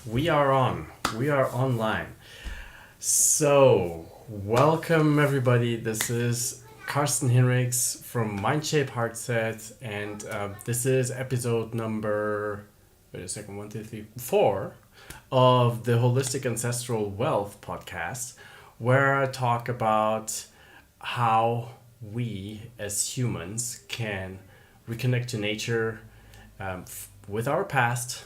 We are on. We are online. So, welcome everybody. This is Carsten Hinrichs from MindShape HeartSet, and this is episode number, wait a second, 4 of the Holistic Ancestral Wealth podcast, where I talk about how we as humans can reconnect to nature with our past,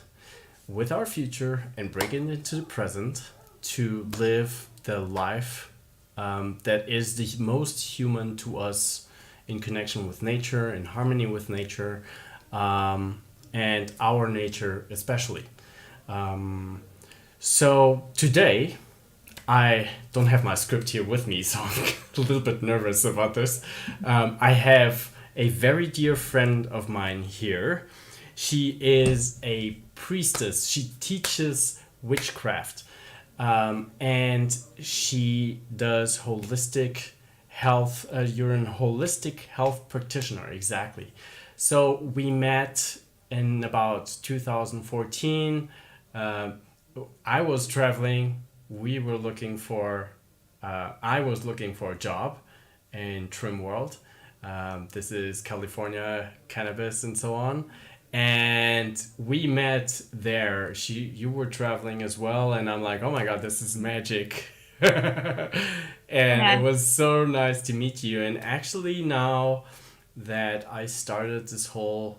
with our future, and bring it into the present to live the life that is the most human to us, in connection with nature, in harmony with nature, and our nature especially. So today, I don't have my script here with me, so I'm a little bit nervous about this. I have a very dear friend of mine here. She is a priestess. She teaches witchcraft, and she does holistic health. You're a holistic health practitioner, exactly. So we met in about 2014. I was traveling. We were looking for. I was looking for a job in Trim World. This is California, cannabis, and so on. And we met there. You were traveling as well, and I'm like, oh my god, this is magic. And it Yeah. was so nice to meet you. And actually, now that I started this whole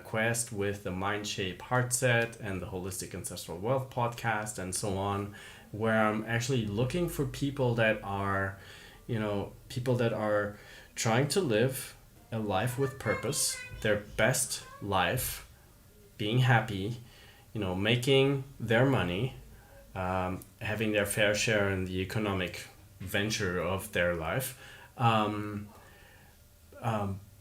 quest with the MindShape HeartSet and the Holistic Ancestral Wealth podcast and so on, where I'm actually looking for people that are, people that are trying to live a life with purpose, their best life, being happy, making their money, having their fair share in the economic venture of their life,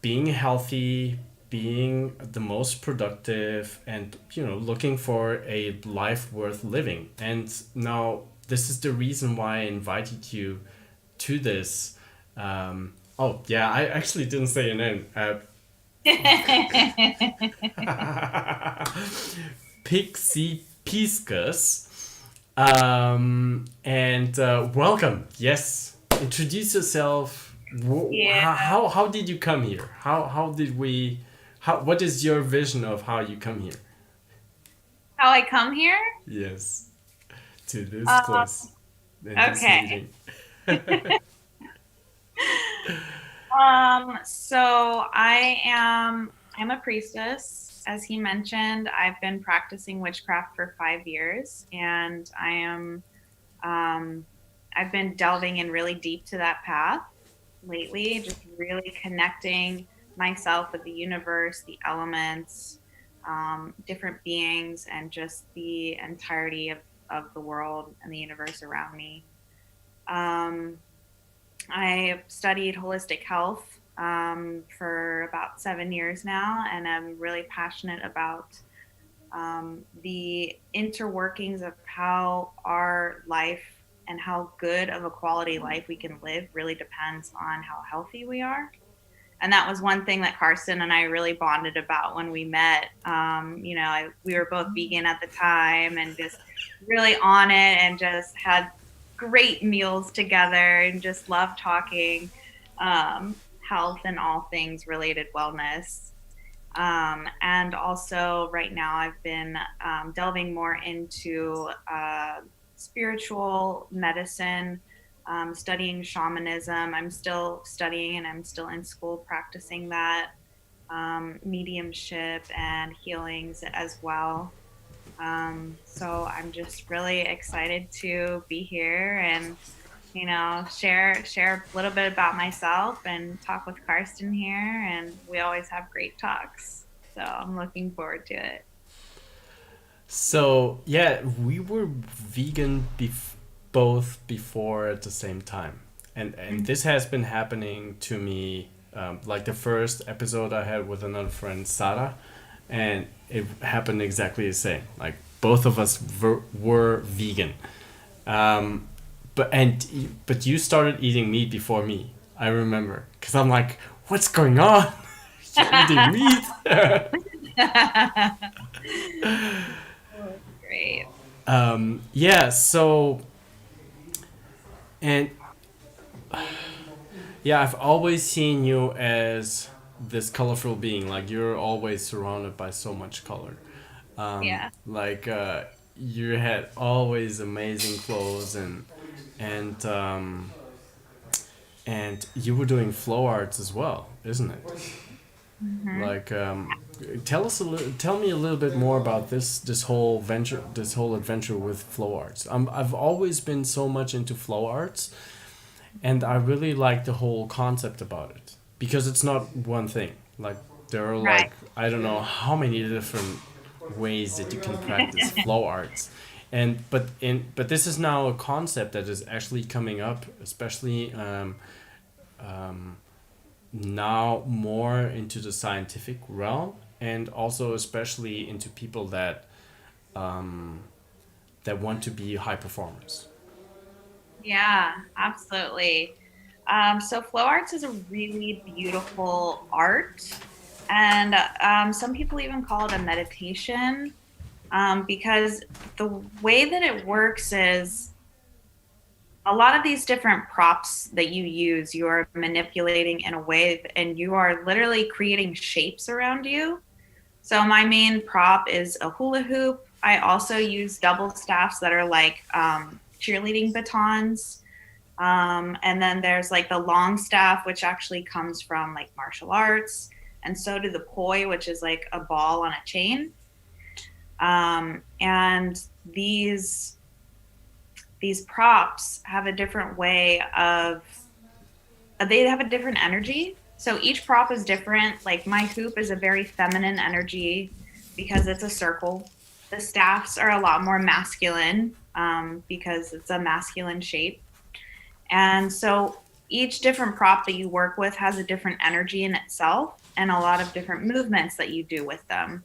being healthy, being the most productive, and looking for a life worth living. And now this is the reason why I invited you to this. Oh yeah, I actually didn't say your name. Pixie Piscus. And welcome. Yes, introduce yourself. Yeah. How did you come here? How did we? What is your vision of how you come here? How I come here? Yes, to this Uh, place and this okay. meeting. So I'm a priestess. As he mentioned, I've been practicing witchcraft for 5 years, and um, I've been delving in really deep to that path lately, just really connecting myself with the universe, the elements, different beings, and just the entirety of the world and the universe around me. Um, I've studied holistic health for about 7 years now, and I'm really passionate about the interworkings of how our life and how good of a quality life we can live really depends on how healthy we are. And that was one thing that Carson and I really bonded about when we met. We were both vegan at the time and just really on it, and just had great meals together and just loved talking health and all things related wellness. And also, right now, I've been delving more into spiritual medicine, studying shamanism. I'm still studying and I'm still in school practicing that, mediumship and healings as well. So I'm just really excited to be here and share a little bit about myself and talk with Karsten here. And we always have great talks, so I'm looking forward to it. So yeah, we were vegan both before at the same time, and this has been happening to me. Like the first episode I had with another friend, Sarah, and it happened exactly the same. Like both of us were vegan, um, but you started eating meat before me. I remember because I'm like, what's going on? You're eating meat. Great. Yeah. So and yeah, I've always seen you as this colorful being. Like you're always surrounded by so much color. Yeah. Like you had always amazing clothes and and you were doing flow arts as well, isn't it? Hmm. Like tell me a little bit more about this whole venture, this whole adventure with flow arts. I've always been so much into flow arts, and I really like the whole concept about it because it's not one thing. Like there are Right. like I don't know how many different ways that you can practice flow arts, and but this is now a concept that is actually coming up, especially now more into the scientific realm, and also especially into people that want to be high performers. Yeah, absolutely. So flow arts is a really beautiful art, and some people even call it a meditation, because the way that it works is a lot of these different props that you use, you are manipulating in a way, and you are literally creating shapes around you. So my main prop is a hula hoop. I also use double staffs that are like cheerleading batons. And then there's like the long staff, which actually comes from like martial arts. And so do the poi, which is like a ball on a chain. And these props have a different way of, they have a different energy. So each prop is different. Like my hoop is a very feminine energy because it's a circle. The staffs are a lot more masculine, because it's a masculine shape. And so each different prop that you work with has a different energy in itself and a lot of different movements that you do with them.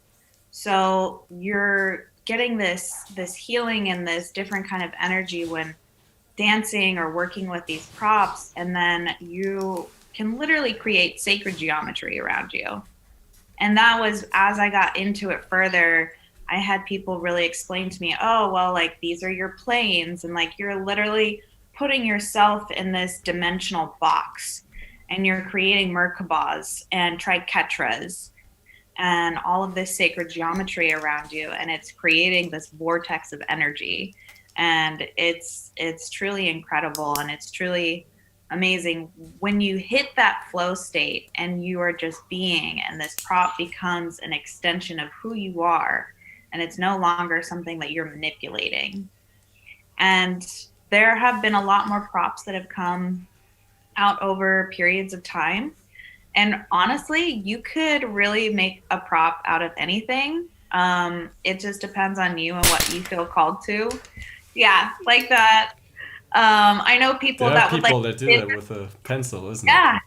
So you're getting this healing and this different kind of energy when dancing or working with these props, and then you can literally create sacred geometry around you. And that was, as I got into it further, I had people really explain to me, oh, well, like these are your planes, and like you're literally putting yourself in this dimensional box, and you're creating Merkabahs and triketras and all of this sacred geometry around you, and it's creating this vortex of energy. And it's truly incredible, and it's truly amazing when you hit that flow state and you are just being, and this prop becomes an extension of who you are, and it's no longer something that you're manipulating. And there have been a lot more props that have come out over periods of time, and honestly, you could really make a prop out of anything. It just depends on you and what you feel called to. Yeah, like that. I know people There are that would like, people that do that with a pencil, isn't it? yeah.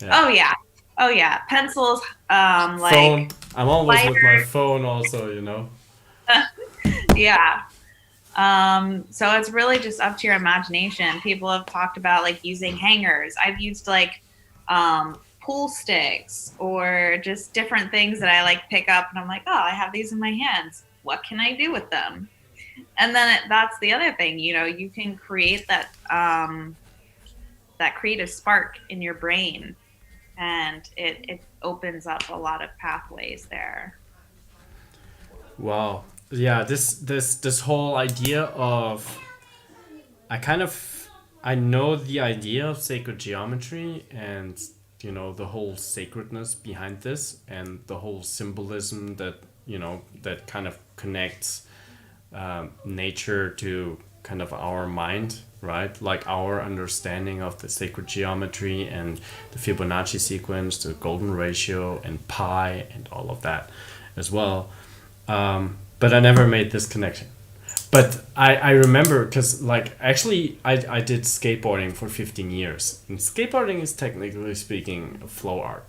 Yeah. Oh yeah. Oh yeah. Pencils, Phone. like I'm always with my lighter. phone also, you know. Yeah. So it's really just up to your imagination. People have talked about like using hangers. I've used like pool sticks or just different things that I like pick up, and I'm like, oh, I have these in my hands. What can I do with them? And then that's the other thing, you can create that creative spark in your brain, and it opens up a lot of pathways there. Wow. Yeah, this whole idea of I kind of I know the idea of sacred geometry and the whole sacredness behind this and the whole symbolism that that kind of connects nature to kind of our mind, right? Like our understanding of the sacred geometry and the Fibonacci sequence, the golden ratio, and pi, and all of that as well. But I never made this connection. But I remember because, like, actually, I did skateboarding for 15 years. And skateboarding is technically speaking a flow art.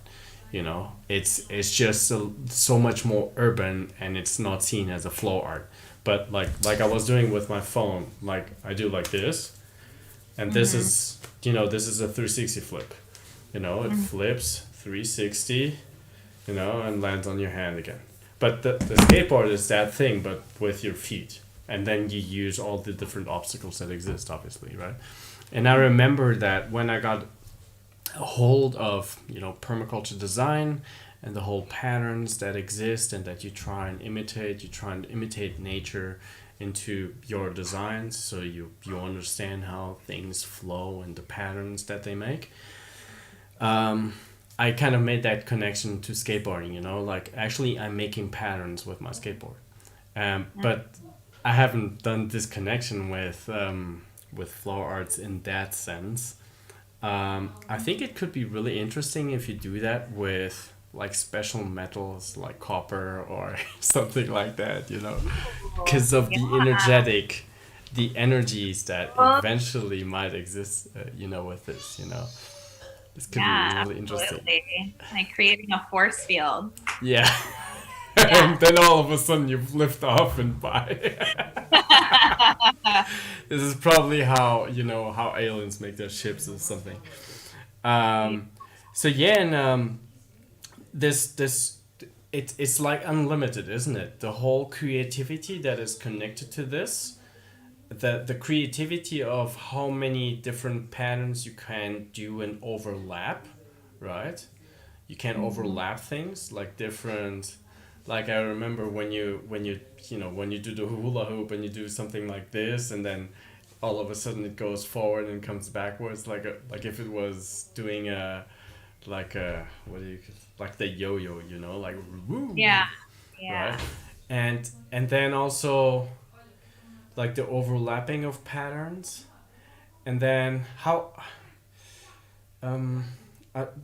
It's just so much more urban and it's not seen as a flow art. But like I was doing with my phone, like I do like this, and this Mm-hmm. is this is a 360 flip. It Mm-hmm. flips 360, and lands on your hand again. But the skateboard is that thing, but with your feet. and then you use all the different obstacles that exist, obviously, right? And I remember that when I got a hold of, permaculture design and the whole patterns that exist and that you try and imitate nature into your designs, so you understand how things flow and the patterns that they make. I kind of made that connection to skateboarding, like actually I'm making patterns with my skateboard. But I haven't done this connection with flow arts in that sense. I think it could be really interesting if you do that with like special metals like copper or something like that, because of the energies that eventually might exist, with this, This could be really interesting. Absolutely. Like creating a force field. Yeah. Yeah. And then all of a sudden you lift off and buy. This is probably how aliens make their ships or something. So yeah, and it's like unlimited, isn't it? The whole creativity that is connected to this, the creativity of how many different patterns you can do and overlap, right? You can overlap things like different. Like I remember when you do the hula hoop and you do something like this, and then all of a sudden it goes forward and comes backwards, like if it was doing like the yo-yo, like woo. Yeah. Right. And then also like the overlapping of patterns, and then how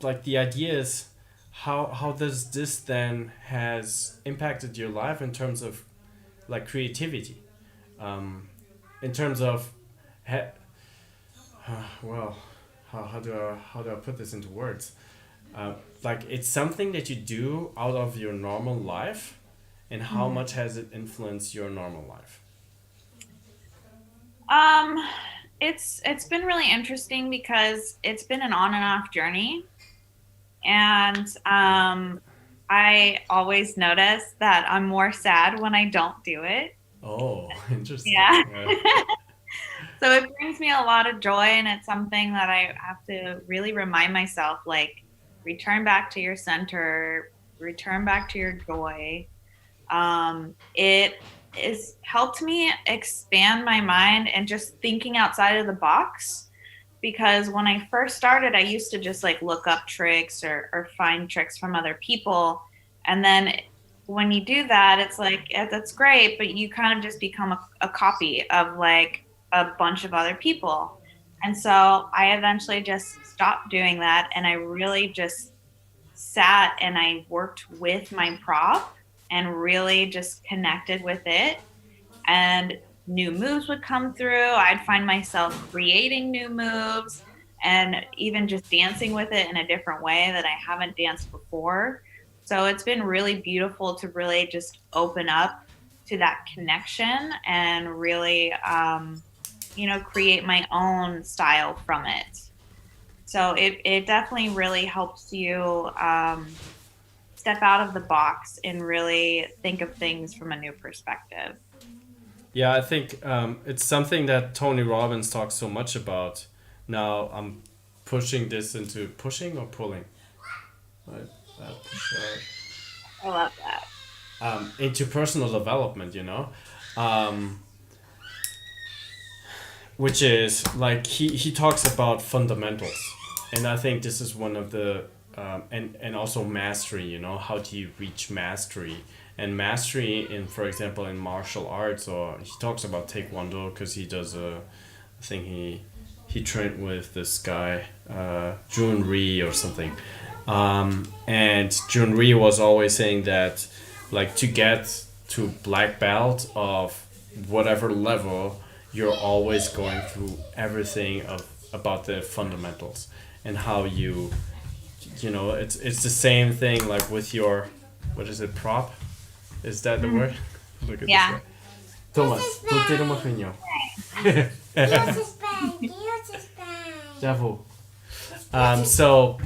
like the idea is how does this then has impacted your life in terms of like creativity, in terms of well, how do I put this into words, like it's something that you do out of your normal life, and how much has it influenced your normal life? It's been really interesting because it's been an on and off journey. And I always notice that I'm more sad when I don't do it. Oh, interesting. Yeah. So it brings me a lot of joy, and it's something that I have to really remind myself, like, return back to your center, return back to your joy. It has helped me expand my mind and just thinking outside of the box, because when I first started, I used to just like look up tricks or find tricks from other people. And then when you do that, it's like, yeah, that's great, but you kind of just become a copy of like a bunch of other people. And so I eventually just stopped doing that. And I really just sat and I worked with my prop and really just connected with it. And new moves would come through. I'd find myself creating new moves and even just dancing with it in a different way that I haven't danced before. So it's been really beautiful to really just open up to that connection and really, create my own style from it. So it definitely really helps you step out of the box and really think of things from a new perspective. Yeah, I think it's something that Tony Robbins talks so much about. Now I'm pushing this into pushing or pulling, right? I love that. Into personal development, which is like he talks about fundamentals, and I think this is one of the and also mastery. How do you reach mastery? And mastery in, for example, in martial arts, or he talks about Taekwondo because he does I think he trained with this guy, Jun Ri or something. And Jun Ri was always saying that, like, to get to black belt of whatever level, you're always going through everything about the fundamentals and how it's the same thing like with your, what is it, prop? Is that the word? Look at Yeah. this guy. Thomas, tu tira uma opinião. Já vou. So,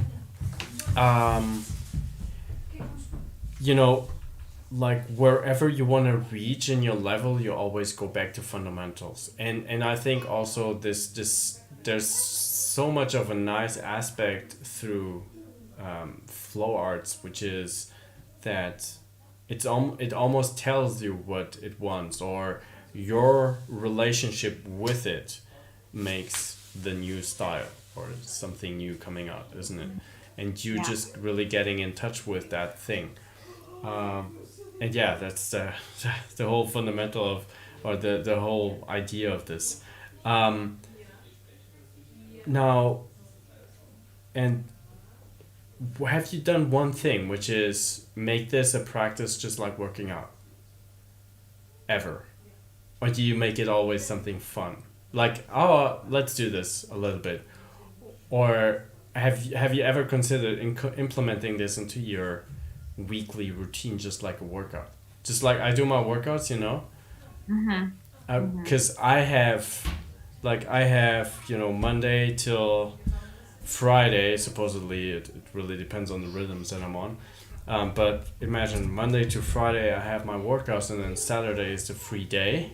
like wherever you want to reach in your level, you always go back to fundamentals. And I think also this there's so much of a nice aspect through flow arts, which is that it almost tells you what it wants, or your relationship with it makes the new style or something new coming out, isn't it? And you Yeah. just really getting in touch with that thing. And yeah, that's the whole fundamental of, or the whole idea of this. Um, Now, and have you done one thing, which is make this a practice just like working out, ever? Or do you make it always something fun? Like, oh, let's do this a little bit. Or have you ever considered implementing this into your weekly routine, just like a workout? Just like I do my workouts, you know? Mhm. Mhm. Because I have, you know, Monday till Friday, supposedly, it really depends on the rhythms that I'm on. But imagine Monday to Friday, I have my workouts, and then Saturday is the free day.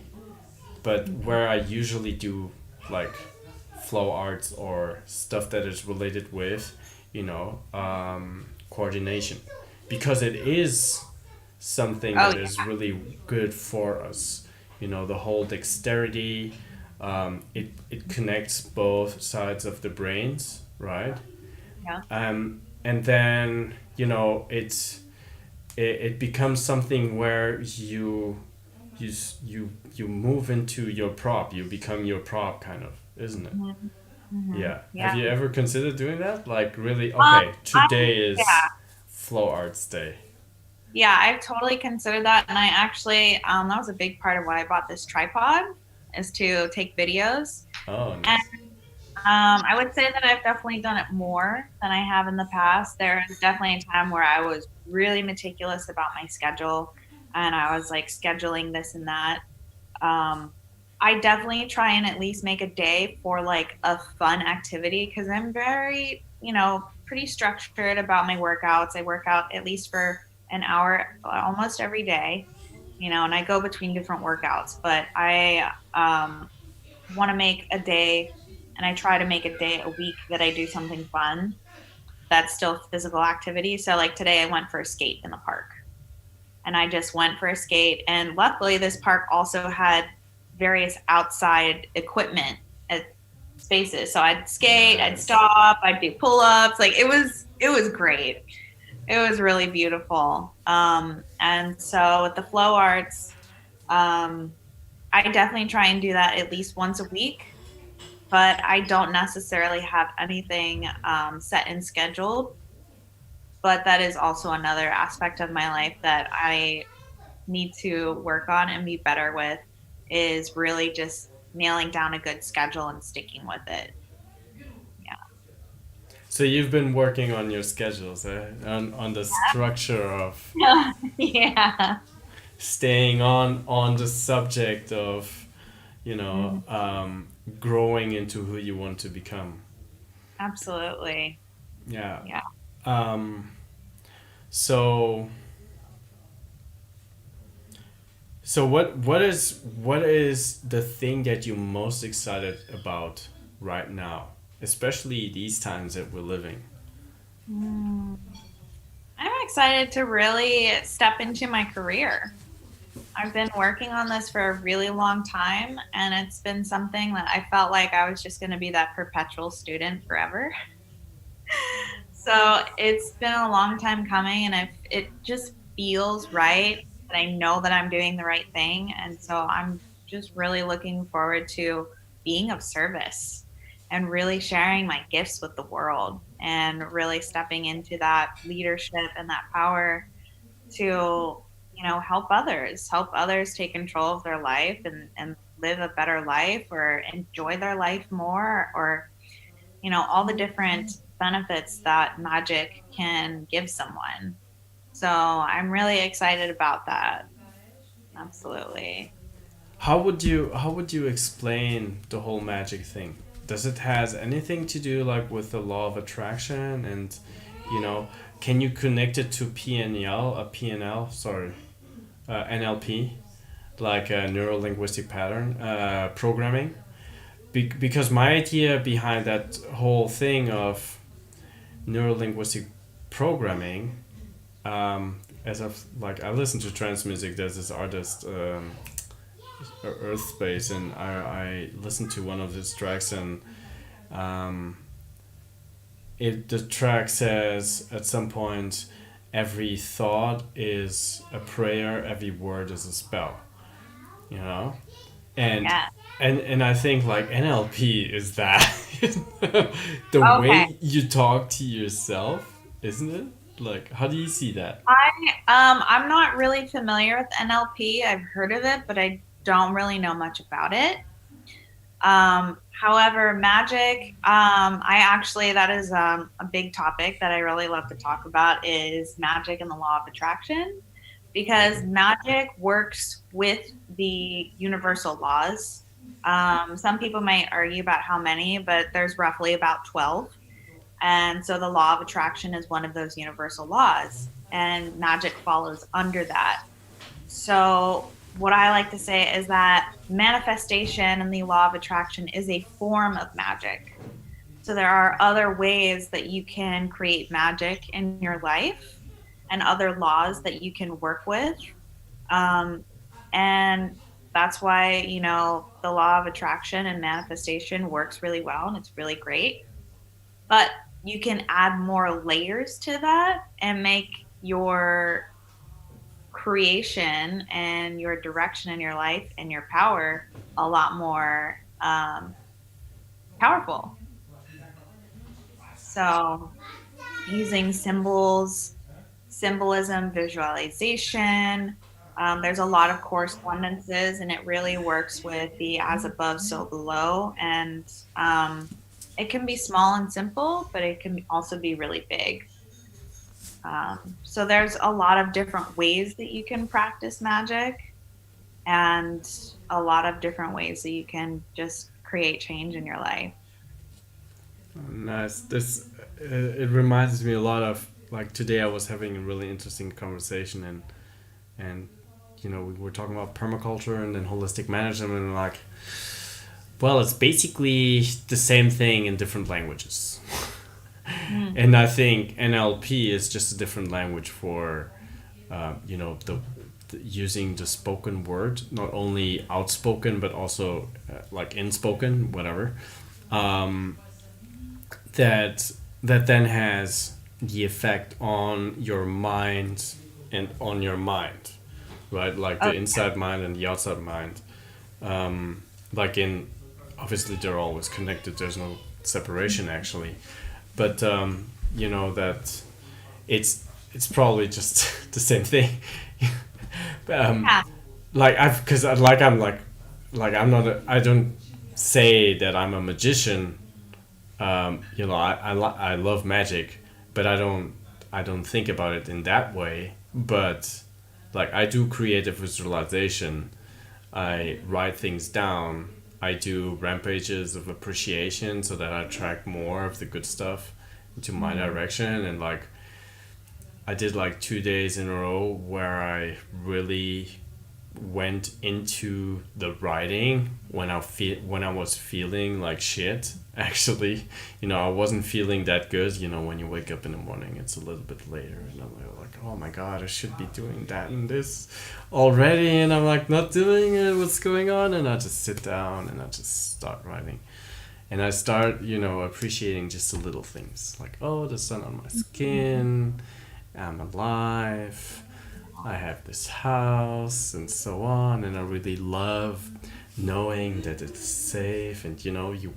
But where I usually do like flow arts or stuff that is related with, you know, coordination, because it is something Oh that is really good for us. You know, the whole dexterity, it connects both sides of the brains, right? yeah. And then, you know, it becomes something where you move into your prop. You become your prop, kind of, isn't it? Mhm. Mhm. Yeah. Have Yeah. you ever considered doing that? Like, really, Um, okay, I today yeah. is flow arts day. Yeah, I've totally considered that, and I actually that was a big part of why I bought this tripod, is to take videos. Oh, And nice. I would say that I've definitely done it more than I have in the past. There was definitely a time where I was really meticulous about my schedule, and I was like scheduling this and that. Um, I definitely try and at least make a day for like a fun activity because I'm very, pretty structured about my workouts. I work out at least for an hour almost every day, and I go between different workouts, but I want to make a day and I try to make a day a week that I do something fun that's still physical activity. So, like today, I went for a skate in the park and I just went for a skate. And luckily, this park also had various outside equipment at spaces. So I'd skate, I'd Nice. stop, I'd do pull-ups. Like it was great. It was really beautiful. And so with the flow arts, um, I definitely try and do that at least once a week. But I don't necessarily have anything set and scheduled. But that is also another aspect of my life that I need to work on and be better with, is really just nailing down a good schedule and sticking with it. So you've been working on your schedules, eh? On the structure of Yeah. Yeah. staying on the subject of, you know, Mhm. growing into who you want to become. Absolutely. Yeah. Yeah. Um, so so what is the thing that you're most excited about right now, especially these times that we're living? Mm. I'm excited to really step into my career. I've been working on this for a really long time, and it's been something that I felt like I was just going to be that perpetual student forever. So it's been a long time coming, and it just feels right. And I know that I'm doing the right thing. And so I'm just really looking forward to being of service and really sharing my gifts with the world and really stepping into that leadership and that power to, help others take control of their life and live a better life or enjoy their life more, or all the different benefits that magic can give someone. So I'm really excited about that. Absolutely. How would you explain the whole magic thing? Does it has anything to do like with the law of attraction, and you know, can you connect it to PNL, a PNL? Sorry. NLP, like neuro linguistic pattern programming, because my idea behind that whole thing of neuro linguistic programming, as of like I listen to trance music. There's this artist, Earth Space, and I listened to one of his tracks, and um, the track says at some point, every thought is a prayer, every word is a spell. You know, and Yeah. and I think like NLP is that the Okay. way you talk to yourself, isn't it? Like, how do you see that? I'm not really familiar with NLP. I've heard of it, but I don't really know much about it. However, magic, I actually, that is a big topic that I really love to talk about is magic and the law of attraction, because Okay. magic works with the universal laws. Some people might argue about how many, but there's roughly about 12. And so the law of attraction is one of those universal laws, and magic follows under that. So, what I like to say is that manifestation and the law of attraction is a form of magic. So, there are other ways that you can create magic in your life and other laws that you can work with. Um, and that's why, the law of attraction and manifestation works really well and it's really great. But you can add more layers to that and make your creation and your direction in your life and your power a lot more powerful. So, using symbols, symbolism, visualization, there's a lot of correspondences, and it really works with the as above, so below. And it can be small and simple, but it can also be really big. So there's a lot of different ways that you can practice magic and a lot of different ways that you can just create change in your life. Nice. This it reminds me a lot of like today I was having a really interesting conversation, and we were talking about permaculture and then holistic management, and like, well, it's basically the same thing in different languages. Mm. And I think NLP is just a different language for, the using the spoken word, not only outspoken but also like inspoken, whatever. Um, that then has the effect on your mind and on your mind, right? Like the Oh, inside mind and the outside mind. Like in, obviously they're always connected. There's no separation actually, but that it's probably just the same thing. um, yeah. like I've because like I'm not I don't say that I'm a magician. I love magic, but I don't think about it in that way. But like I do creative visualization. I write things down. I do rampages of appreciation so that I attract more of the good stuff into my Mm. direction. And like I did like 2 days in a row where I really went into the writing when I was feeling like shit. Actually, I wasn't feeling that good. When you wake up in the morning, it's a little bit later, and I'm like, oh my god, I should be doing that and this already, and I'm like not doing it. What's going on? And I just sit down and I just start writing, and I start, appreciating just the little things like, oh, the sun on my skin, I'm alive, I have this house, and so on. And I really love knowing that it's safe. And you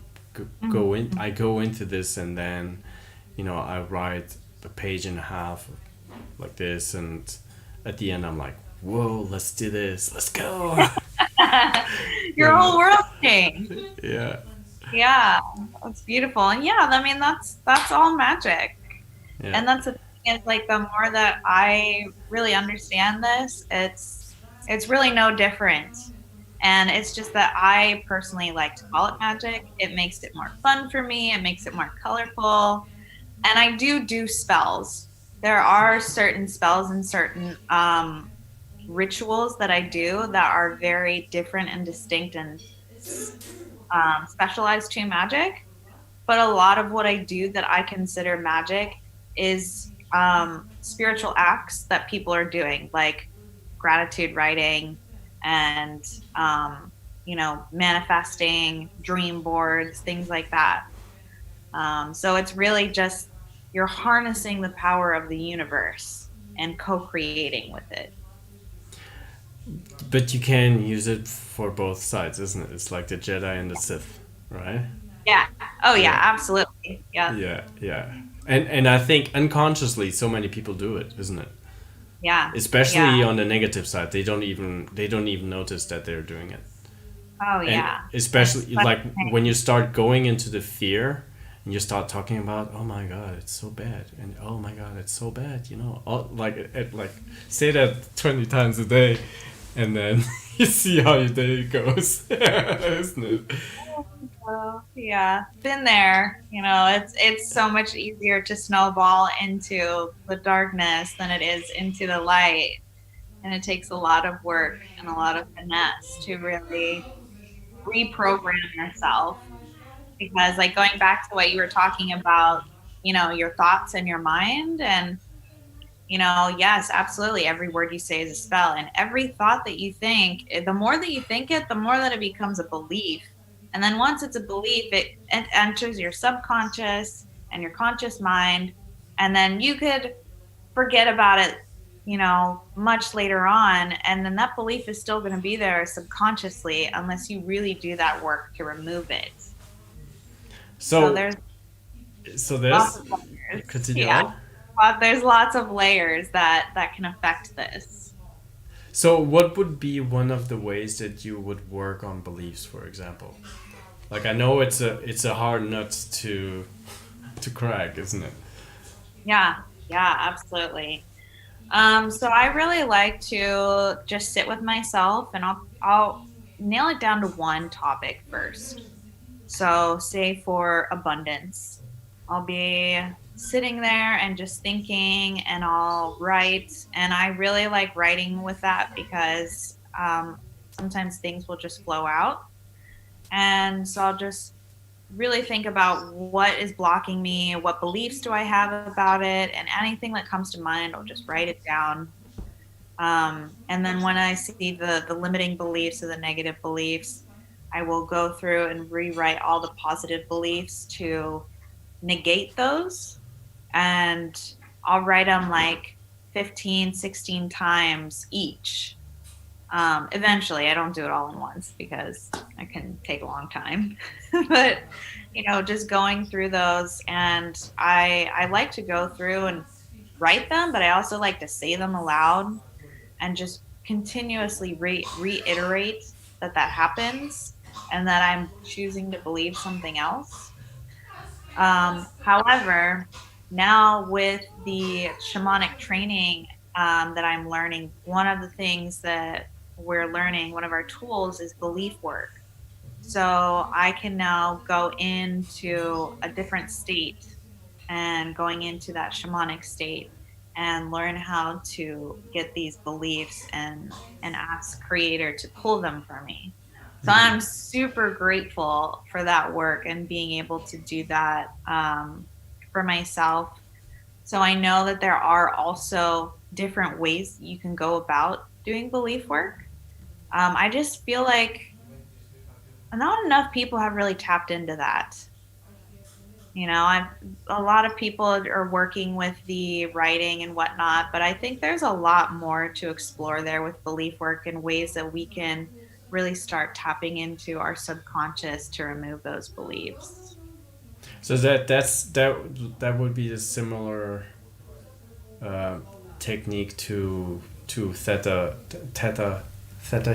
go in. I go into this, and then I write a page and a half like this, and at the end I'm like, whoa, let's do this, let's go. Your And whole world changed. yeah, Yeah, that's beautiful. And yeah, I mean that's all magic. yeah. And that's the thing is like the more that I really understand this, it's really no different. And it's just that I personally like to call it magic. It makes it more fun for me. It makes it more colorful. And I do spells. There are certain spells and certain rituals that I do that are very different and distinct and specialized to magic. But a lot of what I do that I consider magic is spiritual acts that people are doing, like gratitude writing and, manifesting, dream boards, things like that. So it's really just you're harnessing the power of the universe and co-creating with it. But you can use it for both sides, isn't it? It's like the Jedi and the Sith, right? Yeah. Oh yeah, Yeah, absolutely. Yeah. yeah. And I think unconsciously, so many people do it, isn't it? Yeah. Yeah. Especially on the negative side, they don't even notice that they're doing it. Oh And yeah. It's especially funny. like when you start going into the fear and you start talking about, oh my god, it's so bad, and oh my god, it's so bad, like say that 20 times a day, and then you see how your day goes, isn't it? Well, yeah, been there. It's so much easier to snowball into the darkness than it is into the light. And it takes a lot of work and a lot of finesse to really reprogram yourself. Because, like, going back to what you were talking about, your thoughts and your mind, and yes, absolutely. Every word you say is a spell. And every thought that you think, the more that you think it, the more that it becomes a belief. And then once it's a belief, it enters your subconscious and your conscious mind. And then you could forget about it, much later on. And then that belief is still going to be there subconsciously unless you really do that work to remove it. So So there's so lots there's of layers. continue Yeah. on. There's lots of layers that can affect this. So what would be one of the ways that you would work on beliefs, for example? Like, I know it's a hard nut to crack, isn't it? Yeah, yeah, absolutely. So I really like to just sit with myself, and I'll nail it down to one topic first. So, say for abundance, I'll be sitting there and just thinking, and I'll write. And I really like writing with that because sometimes things will just flow out. And so I'll just really think about what is blocking me, what beliefs do I have about it, and anything that comes to mind, I'll just write it down. And then when I see the limiting beliefs or the negative beliefs, I will go through and rewrite all the positive beliefs to negate those. And I'll write them like 15, 16 times each. Eventually, I don't do it all in once because it can take a long time. But just going through those, and I like to go through and write them, but I also like to say them aloud and just continuously reiterate that happens and that I'm choosing to believe something else. However, now with the shamanic training that I'm learning, one of the things that we're learning, one of our tools is belief work. So I can now go into a different state and going into that shamanic state and learn how to get these beliefs and ask creator to pull them for me. So I'm super grateful for that work and being able to do that for myself. So I know that there are also different ways you can go about doing belief work. I just feel like not enough people have really tapped into that. I've a lot of people are working with the writing and whatnot, but I think there's a lot more to explore there with belief work and ways that we can really start tapping into our subconscious to remove those beliefs. So that would be a similar uh, technique to theta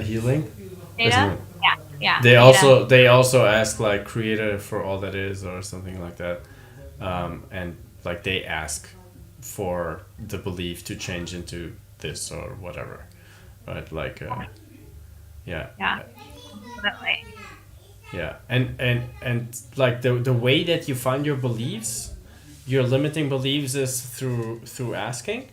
healing, isn't Data? it? Yeah, yeah, They data. also they also ask like creator for all that is or something like that, and like they ask for the belief to change into this or whatever, right? Like, yeah, Yeah, definitely. yeah, and like the way that you find your beliefs, your limiting beliefs is through asking.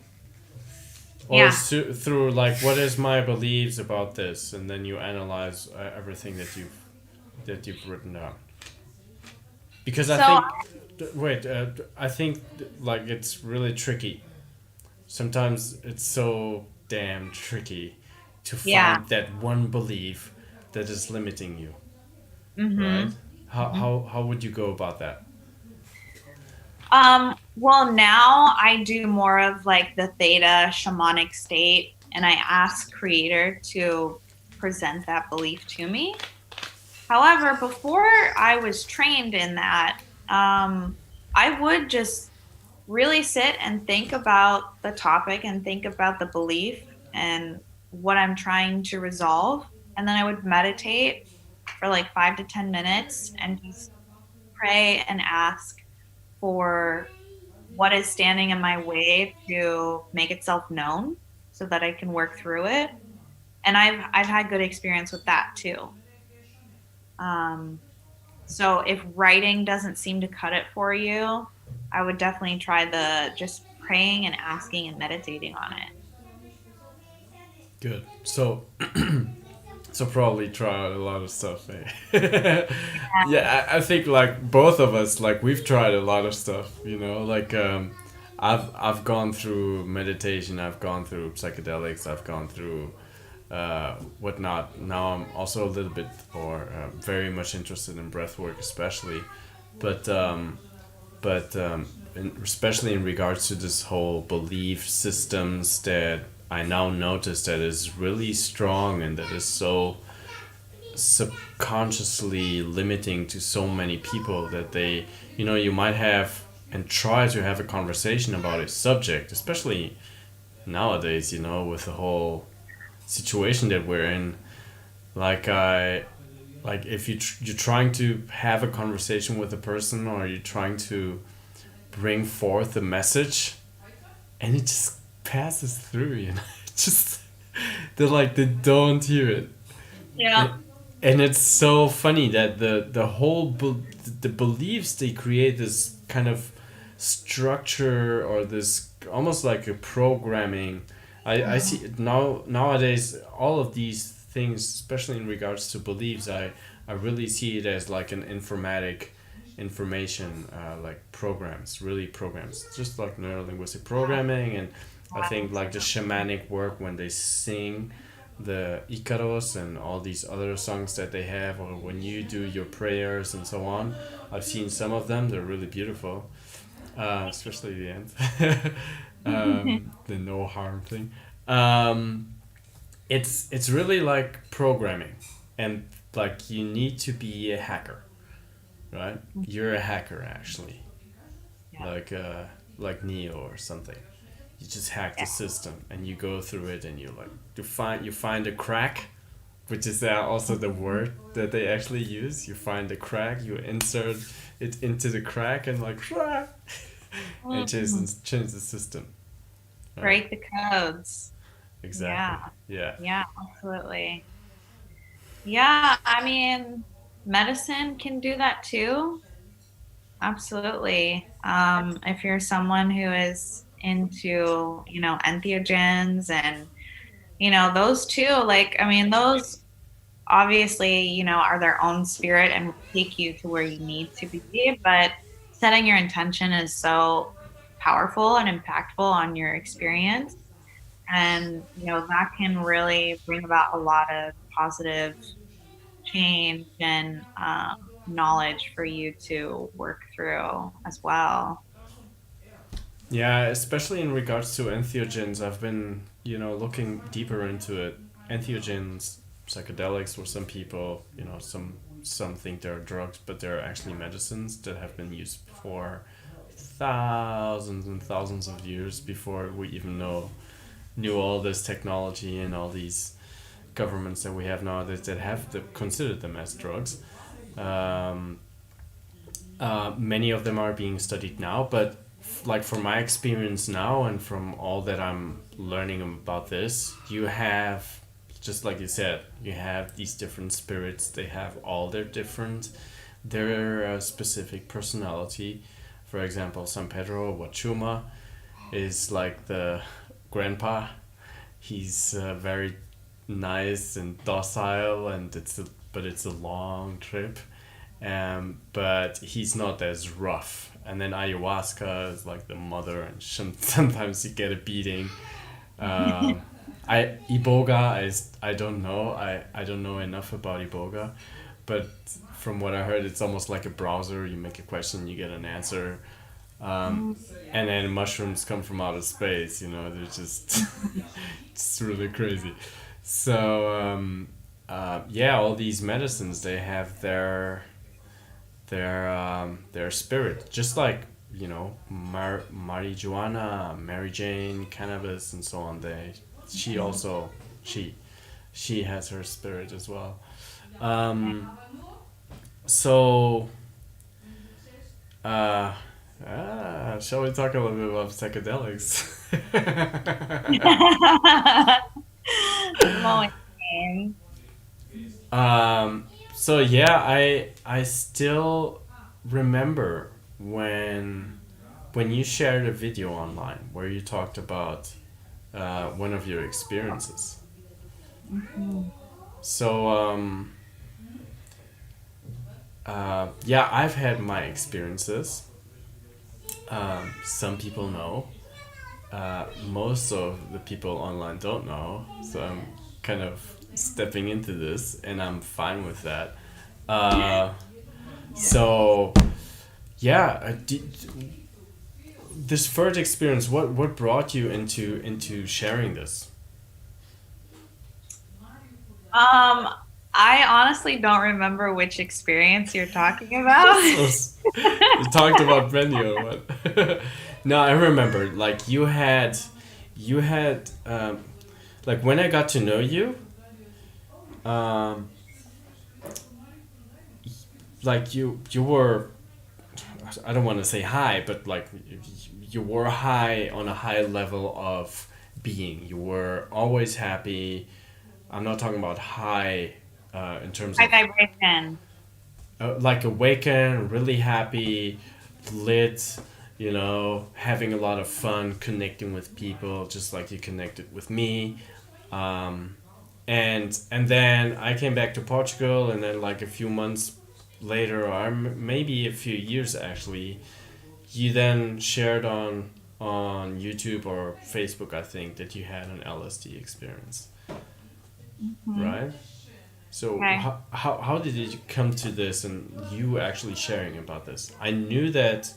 or Yeah. through like what is my beliefs about this, and then you analyze everything that you've written down. Because I So, think, wait, I think like it's really tricky. Sometimes it's so damn tricky to yeah. find that one belief that is limiting you, right? Mhm. Mhm. How would you go about that? Well, now I do more of like the theta shamanic state, and I ask creator to present that belief to me. However, before I was trained in that, I would just really sit and think about the topic and think about the belief and what I'm trying to resolve. And then I would meditate for like 5 to 10 minutes and just pray and ask for what is standing in my way to make itself known so that I can work through it. And I've had good experience with that too. Um, so if writing doesn't seem to cut it for you, I would definitely try the just praying and asking and meditating on it. Good. So probably try out a lot of stuff. Eh? Yeah, I think like both of us, like we've tried a lot of stuff. You know, like I've gone through meditation, I've gone through psychedelics, I've gone through whatnot. Now I'm also a little bit more very much interested in breath work, especially, but especially in regards to this whole belief systems that I now notice that is really strong and that is so subconsciously limiting to so many people that they, you know, you might have and try to have a conversation about a subject, especially nowadays, you know, with the whole situation that we're in. Like like if you're trying to have a conversation with a person, or you're trying to bring forth a message, and it just passes through, you know. It just they're like they don't hear it. Yeah. And, and it's so funny that the whole the beliefs they create this kind of structure, or this almost like a programming. I see it now nowadays, all of these things, especially in regards to beliefs, I really see it as like an informatic information, like programs, really programs, just like neurolinguistic programming. And I think like the shamanic work when they sing the Icaros and all these other songs that they have, or when you do your prayers and so on. I've seen some of them; they're really beautiful, especially the end, the no harm thing. Um, it's really like programming, and like you need to be a hacker, right? You're a hacker actually, Yeah. like uh, like Neo or something. You just hack the Yeah. system and you go through it, and you like you find a crack, which is also the word that they actually use. You find a crack, you insert it into the crack, and like and Mhm. change the system, right? Break the codes. Yeah. Exactly. Yeah. Yeah, absolutely. Yeah, I mean, medicine can do that too. Absolutely. If you're someone who is into, entheogens and, those two, like, I mean, those obviously, are their own spirit and will take you to where you need to be. But setting your intention is so powerful and impactful on your experience. And, that can really bring about a lot of positive change and knowledge for you to work through as well. Yeah, especially in regards to entheogens, I've been, you know, looking deeper into it. Entheogens, psychedelics for some people, you know, some think they're drugs, but they're actually medicines that have been used for thousands and thousands of years before we even knew all this technology and all these governments that we have nowadays that have considered them as drugs. Um, Many of them are being studied now, but like from my experience now and from all that I'm learning about this, you have, just like you said, you have these different spirits. They have all their specific personality. For example, San Pedro or Wachuma is like the grandpa, he's very nice and docile, and it's a long trip. But he's not as rough. And then ayahuasca is like the mother, and sometimes you get a beating. Um, Iboga is I don't know. I don't know enough about Iboga, but from what I heard, it's almost like a browser. You make a question, you get an answer, um, and then mushrooms come from outer space. They're just it's really crazy. So yeah, all these medicines, they have their spirit, just like marijuana, Mary Jane, cannabis, and so on. She also she she has her spirit as well. Um, so uh, shall we talk a little bit about psychedelics? I'm always game. So yeah, I still remember when you shared a video online where you talked about one of your experiences. Mhm. So yeah, I've had my experiences. Some people know. Most of the people online don't know. So I'm kind of stepping into this, and I'm fine with that. Uh, so yeah, this first experience, what brought you into sharing this? Um, I honestly don't remember which experience you're talking So about. you talked about Benny or what? No, I remember. Like you had like when I got to know you, um, like you were, I don't want to say high, but like you were high on a high level of being. You were always happy. I'm not talking about high in terms High of vibration. like awakened, really happy, lit, having a lot of fun, connecting with people, just like you connected with me. Um, and then I came back to Portugal, and then like a few months later, or maybe a few years actually, you then shared on YouTube or Facebook, I think, that you had an LSD experience, Mhm. right? So Okay. how did you come to this and you actually sharing about this? I knew that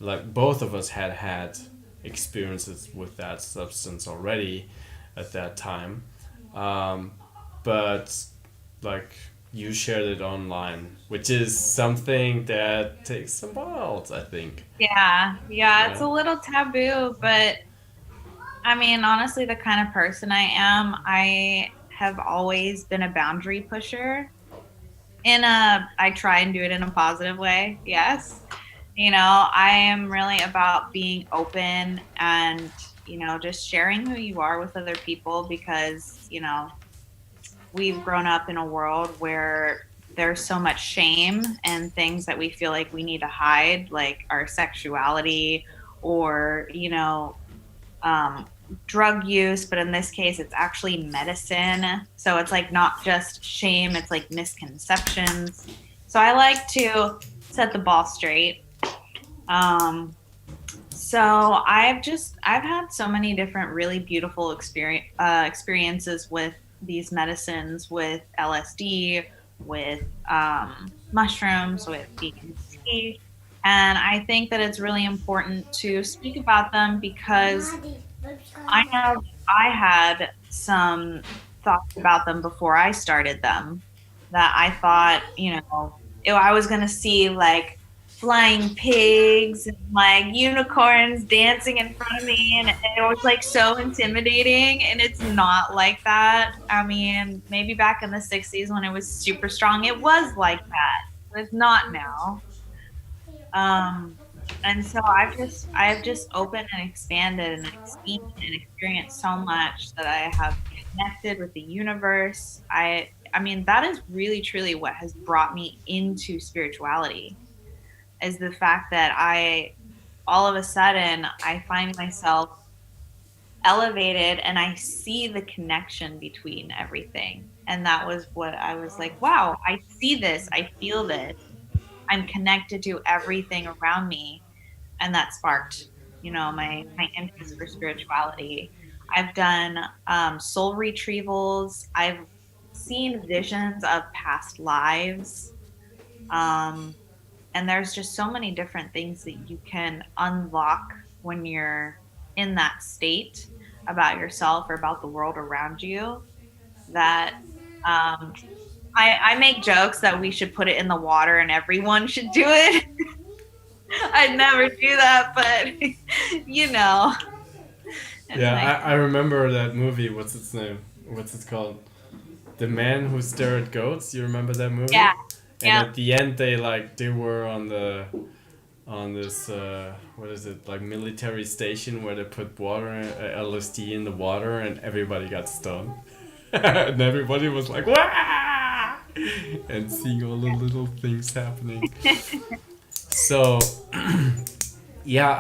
like both of us had experiences with that substance already at that time, um, but like you shared it online, which is something that takes some balls, I think. Yeah, yeah, it's Right? a little taboo, but I mean, honestly, the kind of person I am, I have always been a boundary pusher. I try and do it in a positive way. Yes. I am really about being open and, just sharing who you are with other people because, we've grown up in a world where there's so much shame and things that we feel like we need to hide, like our sexuality or, um, drug use, but in this case, it's actually medicine. So it's like not just shame, it's like misconceptions. So I like to set the ball straight. Um, so I've had so many different really beautiful experiences with these medicines, with LSD, with mushrooms, with DMT, and I think that it's really important to speak about them because I know I had some thoughts about them before I started them that I thought, I was going to see like flying pigs and like unicorns dancing in front of me. And it was like so intimidating. And it's not like that. I mean, maybe back in the 60s when it was super strong, it was like that. But it's not now. Um, and so I've just opened and expanded and I've seen and experienced so much that I have connected with the universe. I mean that is really truly what has brought me into spirituality is the fact that I all of a sudden I find myself elevated and I see the connection between everything. And that was what I was like, wow, I see this, I feel this, I'm connected to everything around me. And that sparked, my interest for spirituality. I've done soul retrievals. I've seen visions of past lives. Um, and there's just so many different things that you can unlock when you're in that state about yourself or about the world around you that um, I make jokes that we should put it in the water and everyone should do it. I'd never do that, but you know, it's Yeah, nice. I remember that movie. What's its name? What's it called? The Man Who Stared at Goats. You remember that movie? Yeah, And yeah, at the end, they were on this what is it, like, military station where they put water, LSD in the water, and everybody got stoned, and everybody was like, "Wah!" and seeing all the little things happening. So yeah,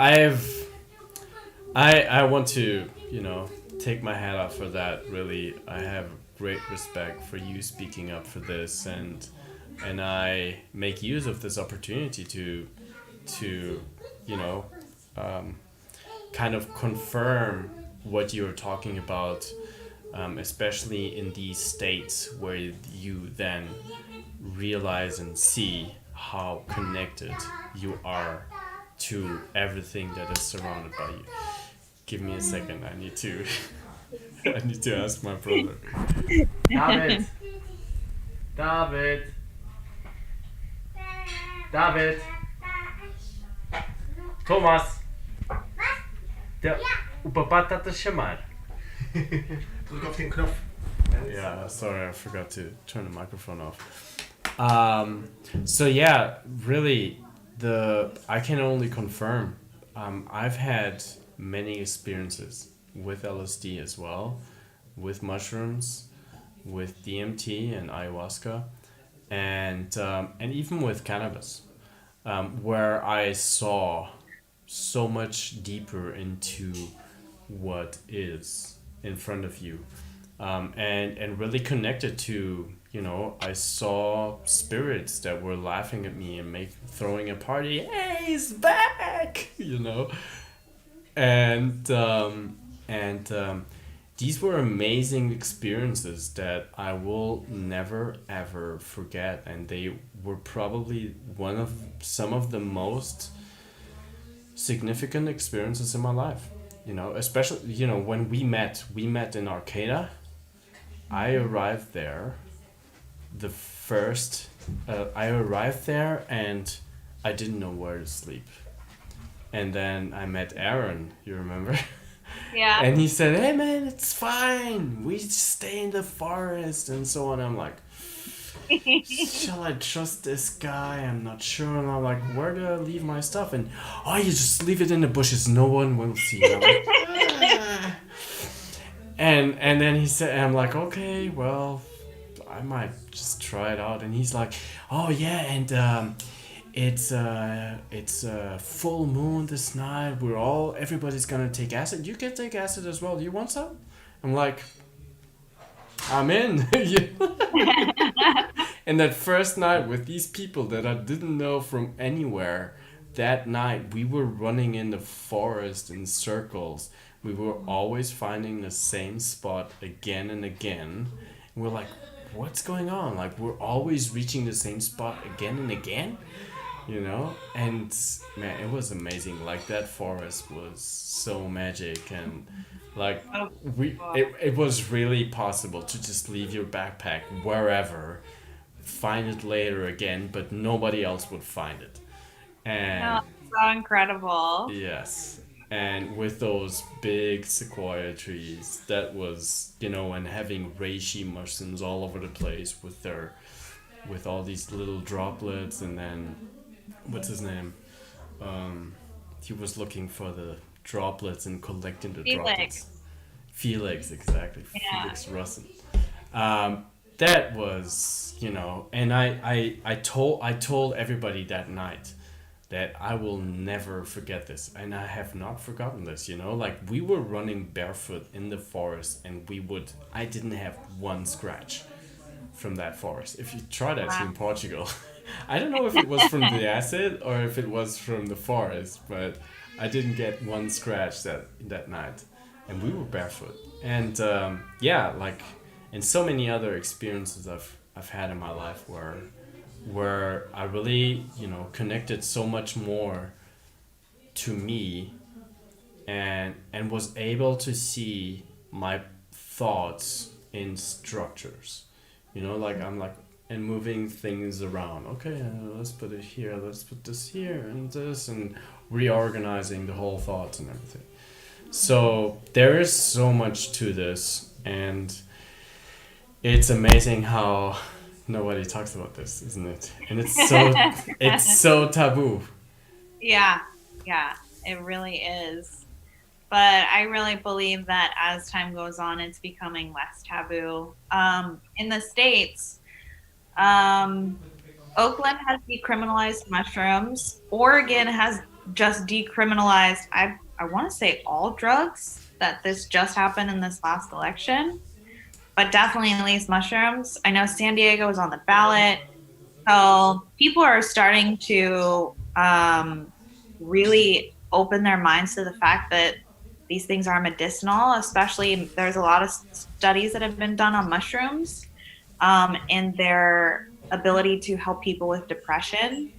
I want to, take my hat off for that. Really, I have great respect for you speaking up for this, and I make use of this opportunity to you know um, kind of confirm what you're talking about, especially in these states where you then realize and see how connected you are to everything that is surrounded by you. Give me a second. I need to I need to ask my brother. David, David, David, Thomas. Der Opa hat das chamar. Drück auf den Knopf. Yeah, sorry, I forgot to turn the microphone off. So yeah, really, I can only confirm. I've had many experiences with LSD as well, with mushrooms, with DMT and ayahuasca, and even with cannabis, where I saw so much deeper into what is in front of you, and really connected to, I saw spirits that were laughing at me and throwing a party. Hey, he's back, and these were amazing experiences that I will never ever forget, and they were probably some of the most significant experiences in my life. Especially, when we met in Arcata. I arrived there I arrived there and I didn't know where to sleep. And then I met Aaron, you remember? yeah. And he said, "Hey man, it's fine. We stay in the forest," and so on. I'm like, shall I trust this guy? I'm not sure. And I'm like, where do I leave my stuff? And, oh, you just leave it in the bushes. No one will see it. I'm like, "Ah." And then he said, and I'm like, okay, well, I might just try it out. And he's like, oh yeah, and it's a full moon this night. Everybody's gonna take acid. You can take acid as well. Do you want some? I'm like, I'm in. And that first night with these people that I didn't know from anywhere, that night we were running in the forest in circles. We were always finding the same spot again and again. And we're like, what's going on? Like, we're always reaching the same spot again and again, And man, it was amazing. Like, that forest was so magic, and like it was really possible to just leave your backpack wherever, find it later again, but nobody else would find it. And So incredible. yes, and with those big sequoia trees, that was, and having reishi mushrooms all over the place with all these little droplets, and then what's his name? He was looking for the droplets and collecting the droplets. Felix, exactly. Yeah. Felix Russen. That was, and I told everybody that night that I will never forget this, and I have not forgotten this. Like we were running barefoot in the forest, and I didn't have one scratch from that forest. If you try that here Wow. in Portugal, I don't know if it was from the acid or if it was from the forest, but I didn't get one scratch that night, and we were barefoot. And yeah, like, and so many other experiences I've had in my life where I really connected so much more to me, and was able to see my thoughts in structures. Like I'm like and moving things around. Okay, let's put it here. Let's put this here and this, and reorganizing the whole thoughts and everything. So there is so much to this, and it's amazing how nobody talks about this, isn't it? And it's so taboo. Yeah, yeah, it really is. But I really believe that as time goes on, it's becoming less taboo. In the States, um, Oakland has decriminalized mushrooms. Oregon has just decriminalized, I want to say all drugs, that this just happened in this last election, but definitely at least mushrooms. I know San Diego is on the ballot. So people are starting to really open their minds to the fact that these things are medicinal, especially there's a lot of studies that have been done on mushrooms and their ability to help people with depression.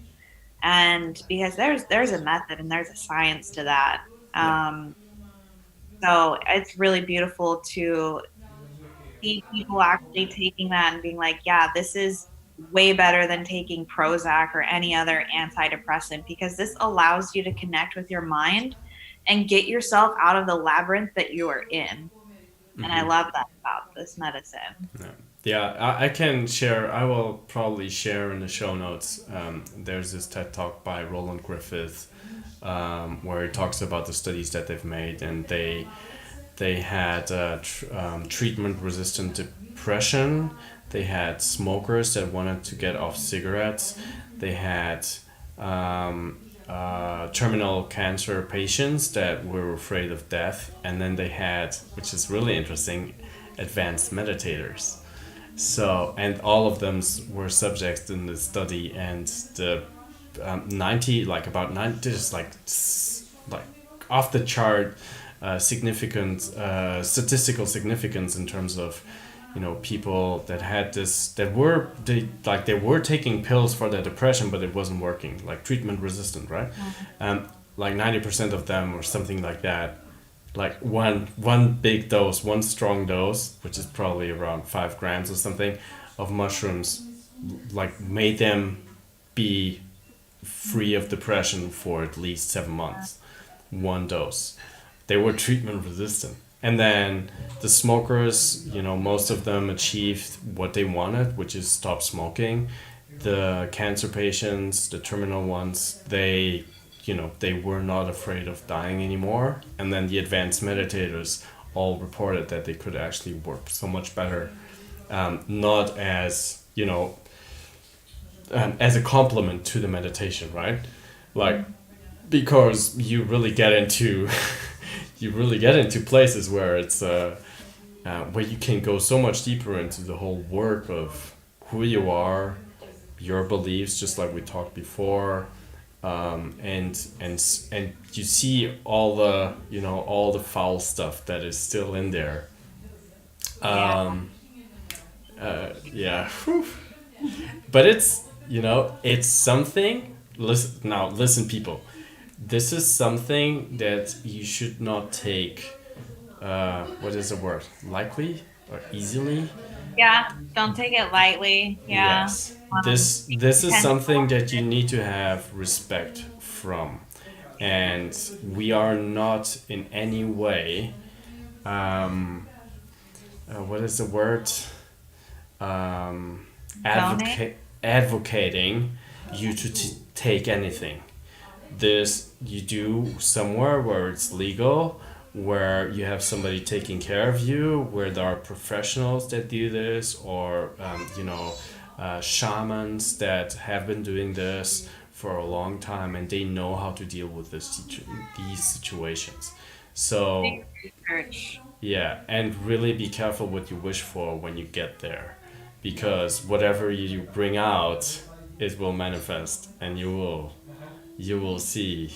And because there's a method and there's a science to that. Yeah. So it's really beautiful to see people actually taking that and being like, yeah, this is way better than taking Prozac or any other antidepressant, because this allows you to connect with your mind and get yourself out of the labyrinth that you are in. And I love that about this medicine. Yeah, I can share. I will probably share in the show notes. There's this TED talk by Roland Griffith, where he talks about the studies that they've made, and they had treatment-resistant depression. They had smokers that wanted to get off cigarettes. They had terminal cancer patients that were afraid of death, and then they had, which is really interesting, advanced meditators. So, and all of them were subjects in the study, and the 90, like about 90, just like off the chart, significant statistical significance in terms of people that had this, they were taking pills for their depression, but it wasn't working, like treatment resistant, right? Like 90% of them or something like that, like one big dose, one strong dose, which is probably around 5 grams or something of mushrooms, like made them be free of depression for at least 7 months. One dose. They were treatment resistant. And then the smokers, most of them achieved what they wanted, which is stop smoking. The cancer patients, the terminal ones, they were not afraid of dying anymore. And then the advanced meditators all reported that they could actually work so much better, not as, as a complement to the meditation, right? Like, because you really get into places where it's where you can go so much deeper into the whole work of who you are, your beliefs, just like we talked before, and you see all the foul stuff that is still in there. Yeah. Whew. But it's something. Listen, people. This is something that you should not take, what is the word? Lightly or easily? Yeah, don't take it lightly. Yeah. Yes. This is something that you need to have respect from. And we are not in any way, what is the word? Advocating you to take anything. This you do somewhere where it's legal, where you have somebody taking care of you, where there are professionals that do this, or shamans that have been doing this for a long time, and they know how to deal with these situations. So Research. yeah, and really be careful what you wish for when you get there, because whatever you bring out, it will manifest, and you will see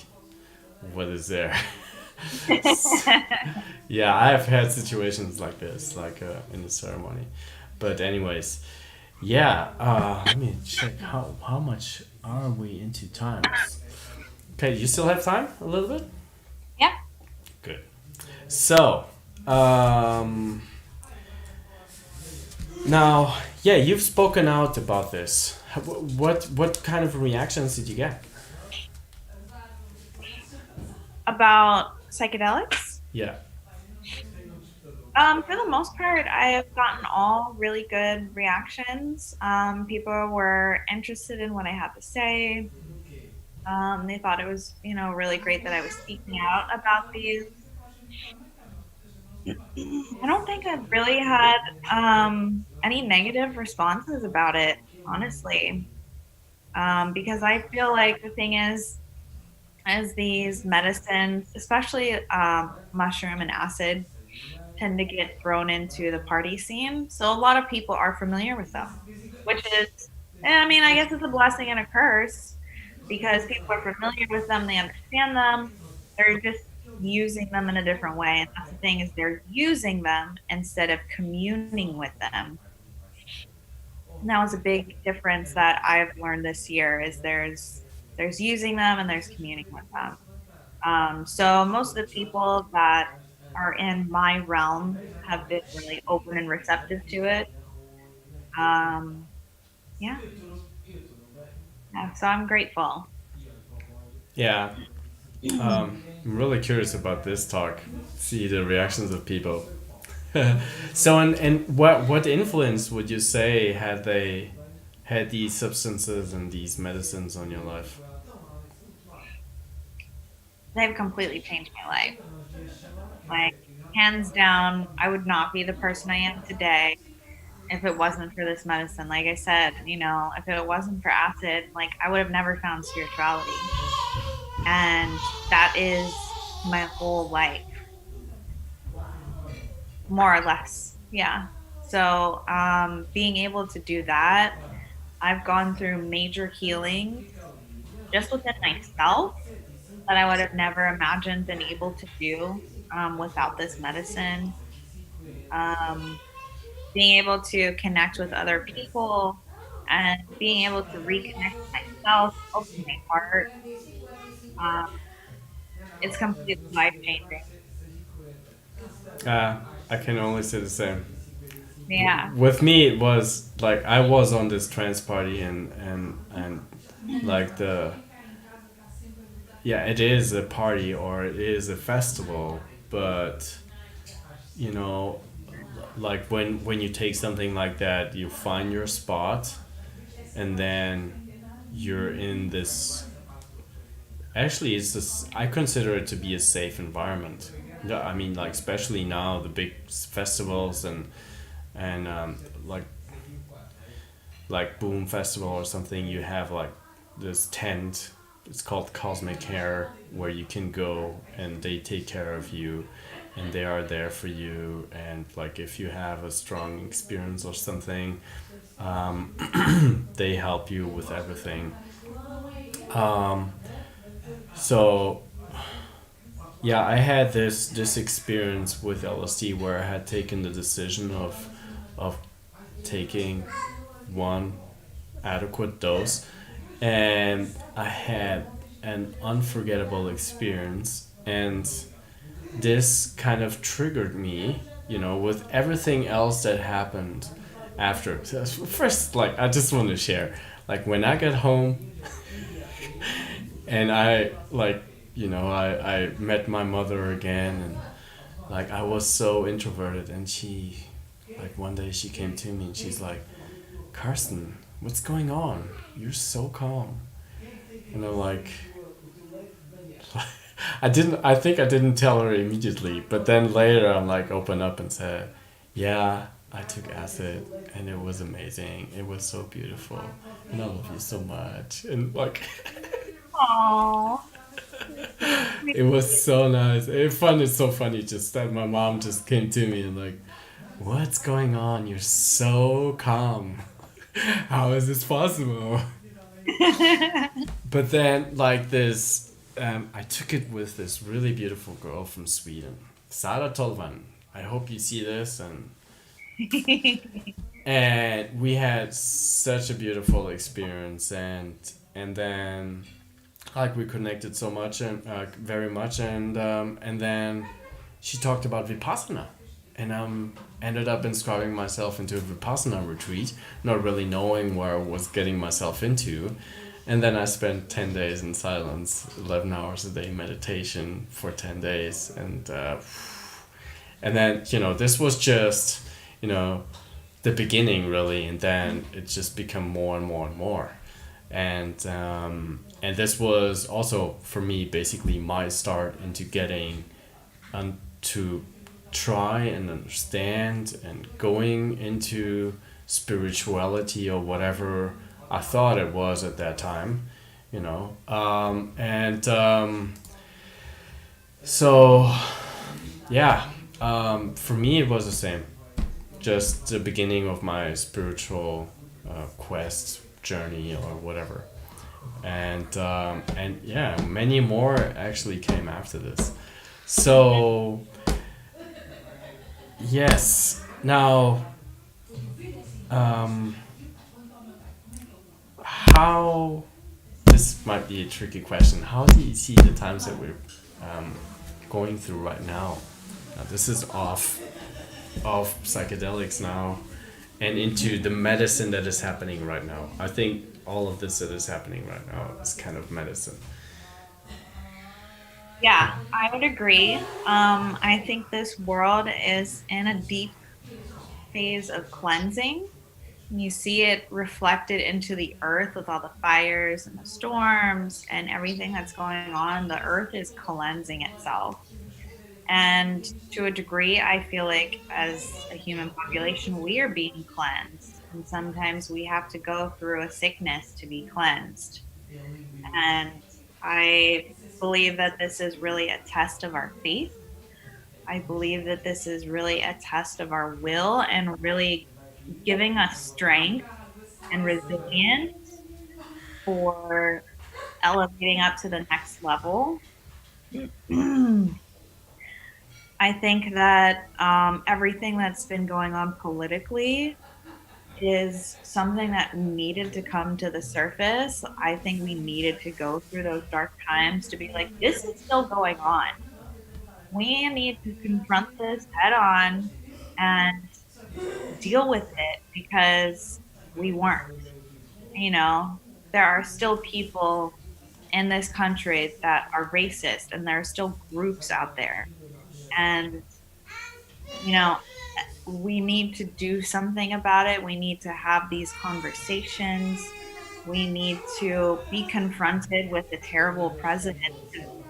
what is there. Yeah, I have had situations like this, like in the ceremony. But anyways, yeah. Let me check how much are we into times. Okay, you still have time a little bit. Yeah. Good. So, now, yeah, you've spoken out about this. What kind of reactions did you get? About psychedelics. Yeah. For the most part, I have gotten all really good reactions. People were interested in what I had to say. They thought it was, really great that I was speaking out about these. I don't think I've really had any negative responses about it, honestly, because I feel like the thing is, as these medicines, especially mushroom and acid, tend to get thrown into the party scene. So a lot of people are familiar with them, which is, I mean, I guess it's a blessing and a curse because people are familiar with them, they understand them, they're just using them in a different way. And that's the thing is they're using them instead of communing with them. And that was a big difference that I've learned this year is there's using them and there's communing with them. So most of the people that are in my realm have been really open and receptive to it. Um, yeah, yeah. So I'm grateful. Yeah. I'm really curious about this talk. See the reactions of people. So, and what influence would you say had these substances and these medicines on your life? They've completely changed my life. Like hands down, I would not be the person I am today if it wasn't for this medicine. Like I said, if it wasn't for acid, like I would have never found spirituality. And that is my whole life, more or less. Yeah. So, being able to do that, I've gone through major healing just within myself that I would have never imagined been able to do without this medicine. Um, Being able to connect with other people and being able to reconnect with myself, open my heart, um, it's completely life changing. Uh, I can only say the same. Yeah. With me, it was like I was on this trance party, and like the yeah, it is a party or it is a festival, but you know, like when you take something like that, you find your spot, and then you're in this. Actually, it's this. I consider it to be a safe environment. Yeah, I mean, like especially now the big festivals and like Boom Festival or something. You have like this tent. It's called Cosmic Hair, where you can go and they take care of you, and they are there for you. And like if you have a strong experience or something, they help you with everything. So yeah, I had this experience with LSD where I had taken the decision of taking one adequate dose, and I had an unforgettable experience, and this kind of triggered me, with everything else that happened after. So first, like, I just want to share, like, when I got home and I, like, I met my mother again, and like I was so introverted, and she, like, one day she came to me and she's like, Carsten, what's going on? You're so calm. And I'm like, I think I didn't tell her immediately, but then later I'm like open up and said, yeah, I took acid and it was amazing. It was so beautiful and I love you so much. And like, Oh, It was so nice. It's so funny just that my mom just came to me and like, what's going on? You're so calm. How is this possible? But then, like this, I took it with this really beautiful girl from Sweden, Sara Tolvan. I hope you see this, and we had such a beautiful experience, and then like we connected so much and very much, and then she talked about vipassana, and ended up inscribing myself into a vipassana retreat, not really knowing where I was getting myself into. And then I spent 10 days in silence, 11 hours a day meditation for 10 days. And then, this was just, the beginning really. And then it just become more and more and more. And this was also for me basically my start into getting to try and understand and going into spirituality or whatever I thought it was at that time, so yeah, for me it was the same, just the beginning of my spiritual quest journey or whatever, and yeah, many more actually came after this. So yes, now how this might be a tricky question. How do you see the times that we're going through right now? This is off psychedelics now and into the medicine that is happening right now. I think all of this that is happening right now is kind of medicine. Yeah, I would agree. I think this world is in a deep phase of cleansing. You see it reflected into the earth with all the fires and the storms and everything that's going on. The earth is cleansing itself. And to a degree, I feel like as a human population, we are being cleansed. And sometimes we have to go through a sickness to be cleansed. And I believe that this is really a test of our faith. I believe that this is really a test of our will and really giving us strength and resilience for elevating up to the next level. I think that everything that's been going on politically is something that needed to come to the surface. I think we needed to go through those dark times to be like, this is still going on. We need to confront this head on and deal with it because we weren't. There are still people in this country that are racist, and there are still groups out there. And, you know, we need to do something about it. We need to have these conversations. We need to be confronted with the terrible president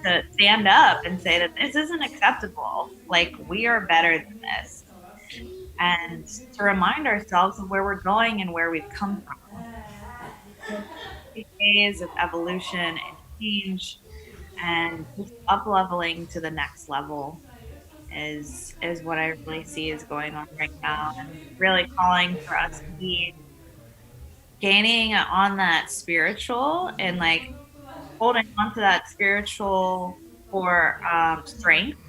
to stand up and say that this isn't acceptable. Like, we are better than this. And to remind ourselves of where we're going and where we've come from. Phase of evolution and change and just up leveling to the next level is what I really see is going on right now, and really calling for us to be gaining on that spiritual and like holding on to that spiritual for strength,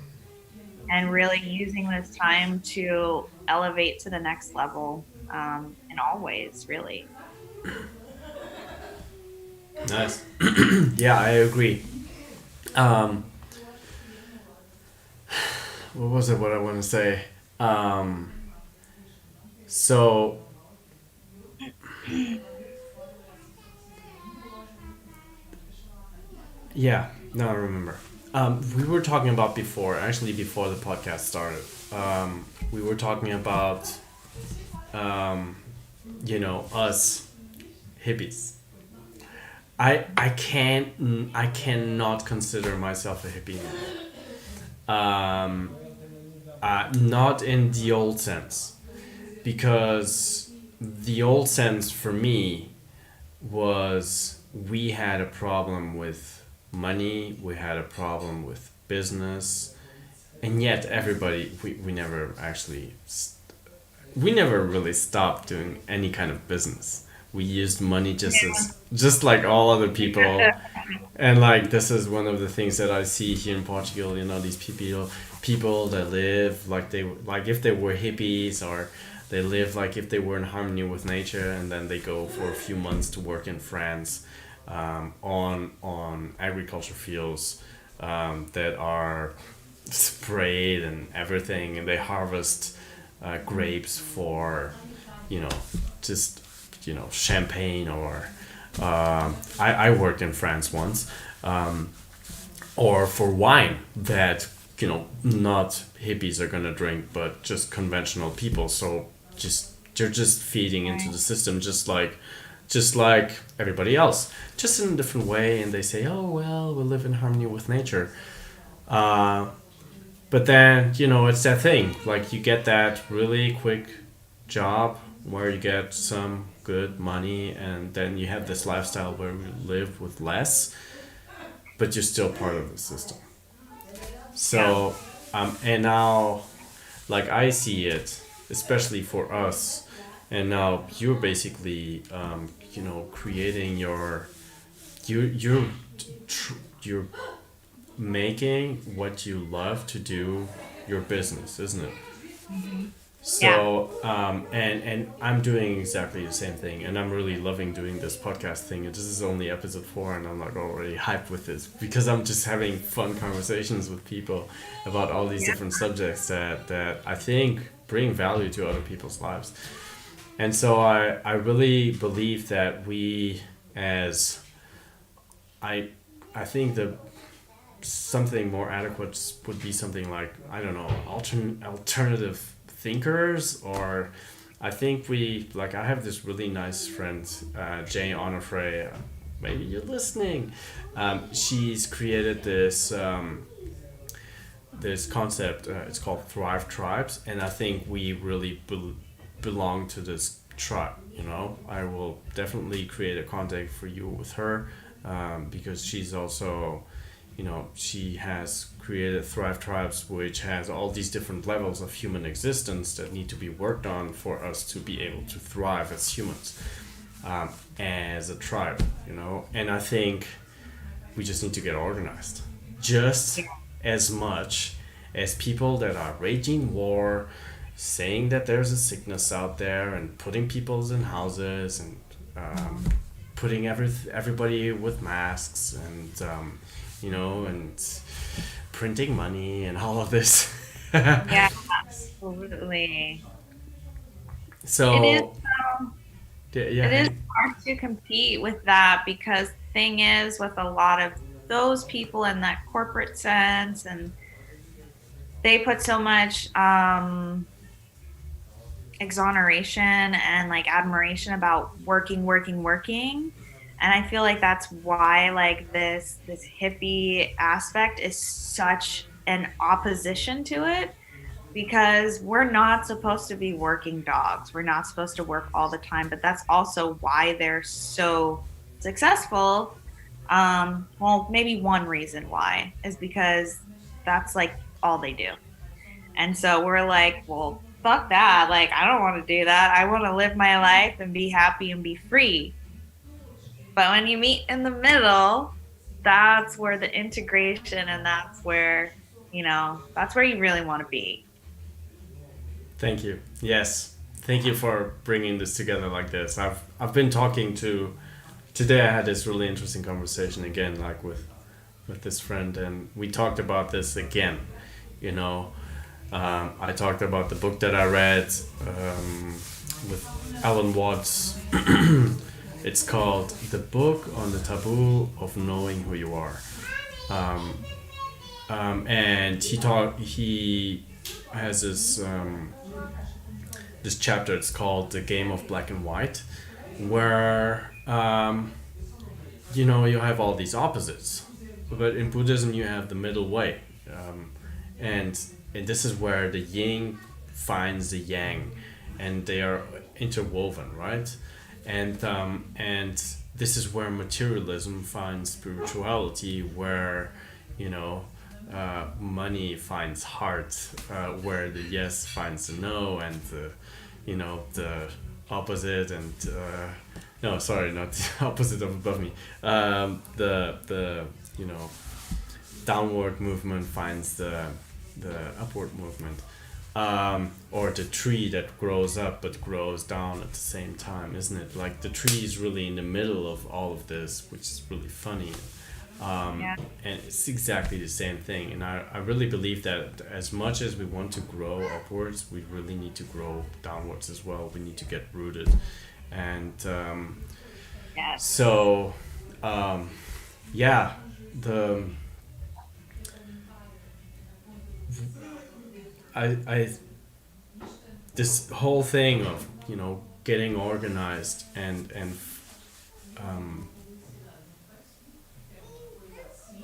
and really using this time to elevate to the next level in all ways, really. Nice. Yeah, I agree. Um, what was it? What I want to say? So yeah, now I remember. We were talking about before, actually before the podcast started. We were talking about, us hippies. I cannot consider myself a hippie now. Not in the old sense, because the old sense for me was we had a problem with money, we had a problem with business, and yet everybody, we never actually we never really stopped doing any kind of business. We used money just like all other people. And like this is one of the things that I see here in Portugal, these people that live like like if they were hippies, or they live like if they were in harmony with nature, and then they go for a few months to work in France, on agriculture fields, that are sprayed and everything, and they harvest grapes for, you know, just, champagne, or I worked in France once, or for wine that, not hippies are gonna drink, but just conventional people. So they're just feeding into the system, just like everybody else, just in a different way. And they say, oh well, we live in harmony with nature. But then, it's that thing. Like, you get that really quick job where you get some good money, and then you have this lifestyle where you live with less, but you're still part of the system. So, and now, like, I see it, especially for us, and now you're basically, creating you're making what you love to do your business, isn't it? So, and I'm doing exactly the same thing, and I'm really loving doing this podcast thing. And this is only episode 4, and I'm like already hyped with this because I'm just having fun conversations with people about all these different subjects that I think bring value to other people's lives. And so I really believe that we, as I think the something more adequate would be something like, I don't know, alternative thinkers. Or I think I have this really nice friend, Jay Onofre, maybe you're listening. She's created this this concept, it's called Thrive Tribes, and I think we really belong to this tribe. I will definitely create a contact for you with her, because she's also, she has created Thrive Tribes, which has all these different levels of human existence that need to be worked on for us to be able to thrive as humans, as a tribe, And I think we just need to get organized, just as much as people that are raging war, saying that there's a sickness out there, and putting people in houses, and putting everybody with masks, and and printing money and all of this. Yeah, absolutely. So It is. yeah, It is hard to compete with that, because the thing is, with a lot of those people in that corporate sense, and they put so much exoneration and like admiration about working. And I feel like that's why like this hippie aspect is such an opposition to it, because we're not supposed to be working dogs. We're not supposed to work all the time, but that's also why they're so successful. Well, maybe one reason why is because that's like all they do. And so we're like, well, fuck that. Like, I don't want to do that. I want to live my life and be happy and be free. But when you meet in the middle, that's where the integration, and that's where, that's where you really want to be. Thank you. Yes. Thank you for bringing this together like this. I've been talking to, today I had this really interesting conversation again, like with this friend, and we talked about this again, I talked about the book that I read, with Alan Watts. It's called The Book on the Taboo of Knowing Who You Are. And he has this chapter, it's called The Game of Black and White, where you have all these opposites, but in Buddhism you have the middle way, and this is where the yin finds the yang, and they are interwoven, right? And this is where materialism finds spirituality, where you know money finds heart, where the yes finds the no, and the opposite, and no, sorry, not the opposite of above me. The downward movement finds the upward movement, or the tree that grows up but grows down at the same time, isn't it? Like the tree is really in the middle of all of this, which is really funny. Yeah. And it's exactly the same thing. And I really believe that as much as we want to grow upwards, we really need to grow downwards as well. We need to get rooted. And Yes. so, yeah, the I this whole thing of getting organized and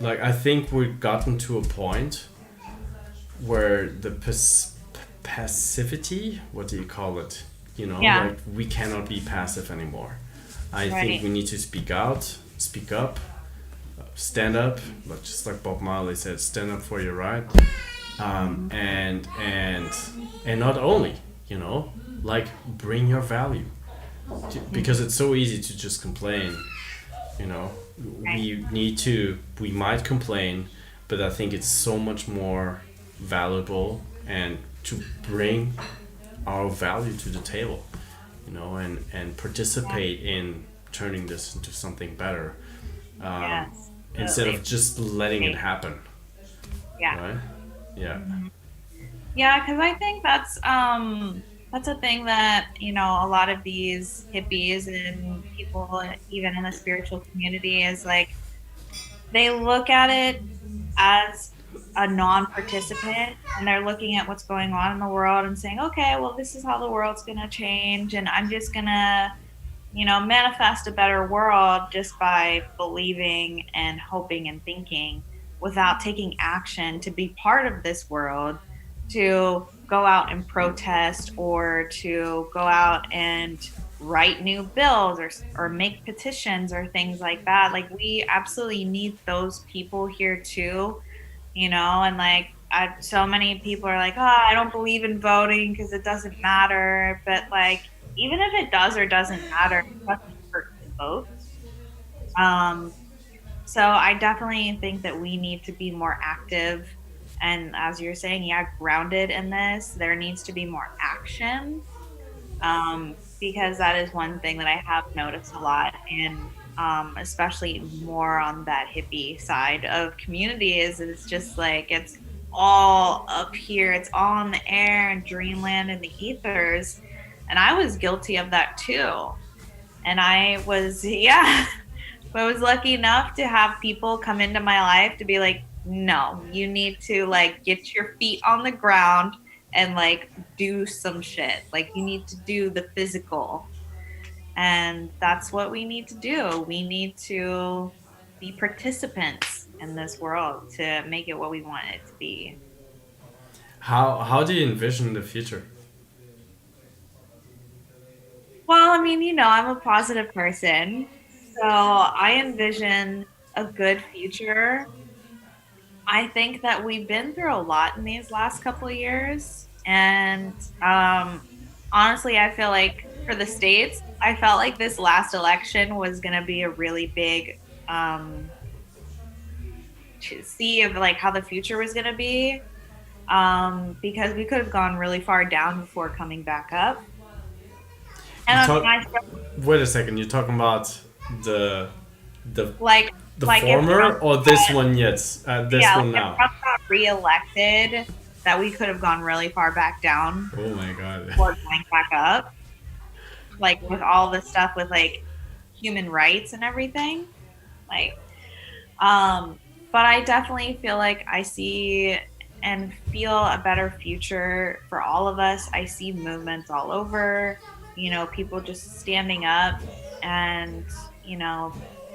like I think we've gotten to a point where the passivity, what do you call it? Yeah. Like we cannot be passive anymore. I Right. think we need to speak out, speak up, stand up, like just like Bob Marley said, stand up for your right. And not only, like bring your value, because it's so easy to just complain. We might complain, but I think it's so much more valuable and to bring our value to the table, and participate in turning this into something better, Yes. instead of just letting it happen, Yeah. right? Yeah. Yeah, because I think that's a thing that a lot of these hippies and people even in the spiritual community is like they look at it as a non-participant, and they're looking at what's going on in the world and saying, okay, well, this is how the world's gonna change, and I'm just gonna manifest a better world just by believing and hoping and thinking without taking action to be part of this world, to go out and protest or to go out and write new bills or make petitions or things like that. Like we absolutely need those people here too, and like so many people are like, oh, I don't believe in voting because it doesn't matter. But like, even if it does or doesn't matter, it doesn't hurt to vote. So I definitely think that we need to be more active. And as you're saying, yeah, grounded in this, there needs to be more action. Because that is one thing that I have noticed a lot, and especially more on that hippie side of community is it's just like it's all up here, it's all in the air and dreamland and the ethers. And I was guilty of that too. And I was, yeah, I was lucky enough to have people come into my life to be like, no, you need to like get your feet on the ground and like do some shit. Like you need to do the physical. And that's what we need to do. We need to be participants in this world to make it what we want it to be. How do you envision the future? Well, I mean, I'm a positive person. So I envision a good future. I think that we've been through a lot in these last couple of years. And honestly, I feel like for the States, I felt like this last election was going to be a really big to see of like how the future was going to be, because we could have gone really far down before coming back up. And Wait a second, you're talking about the like the like former or this one yet? This one if now. Trump got reelected, that we could have gone really far back down Oh my god. before going back up. Like with all the stuff with like human rights and everything. Like but I definitely feel like I see and feel a better future for all of us. I see movements all over, people just standing up and,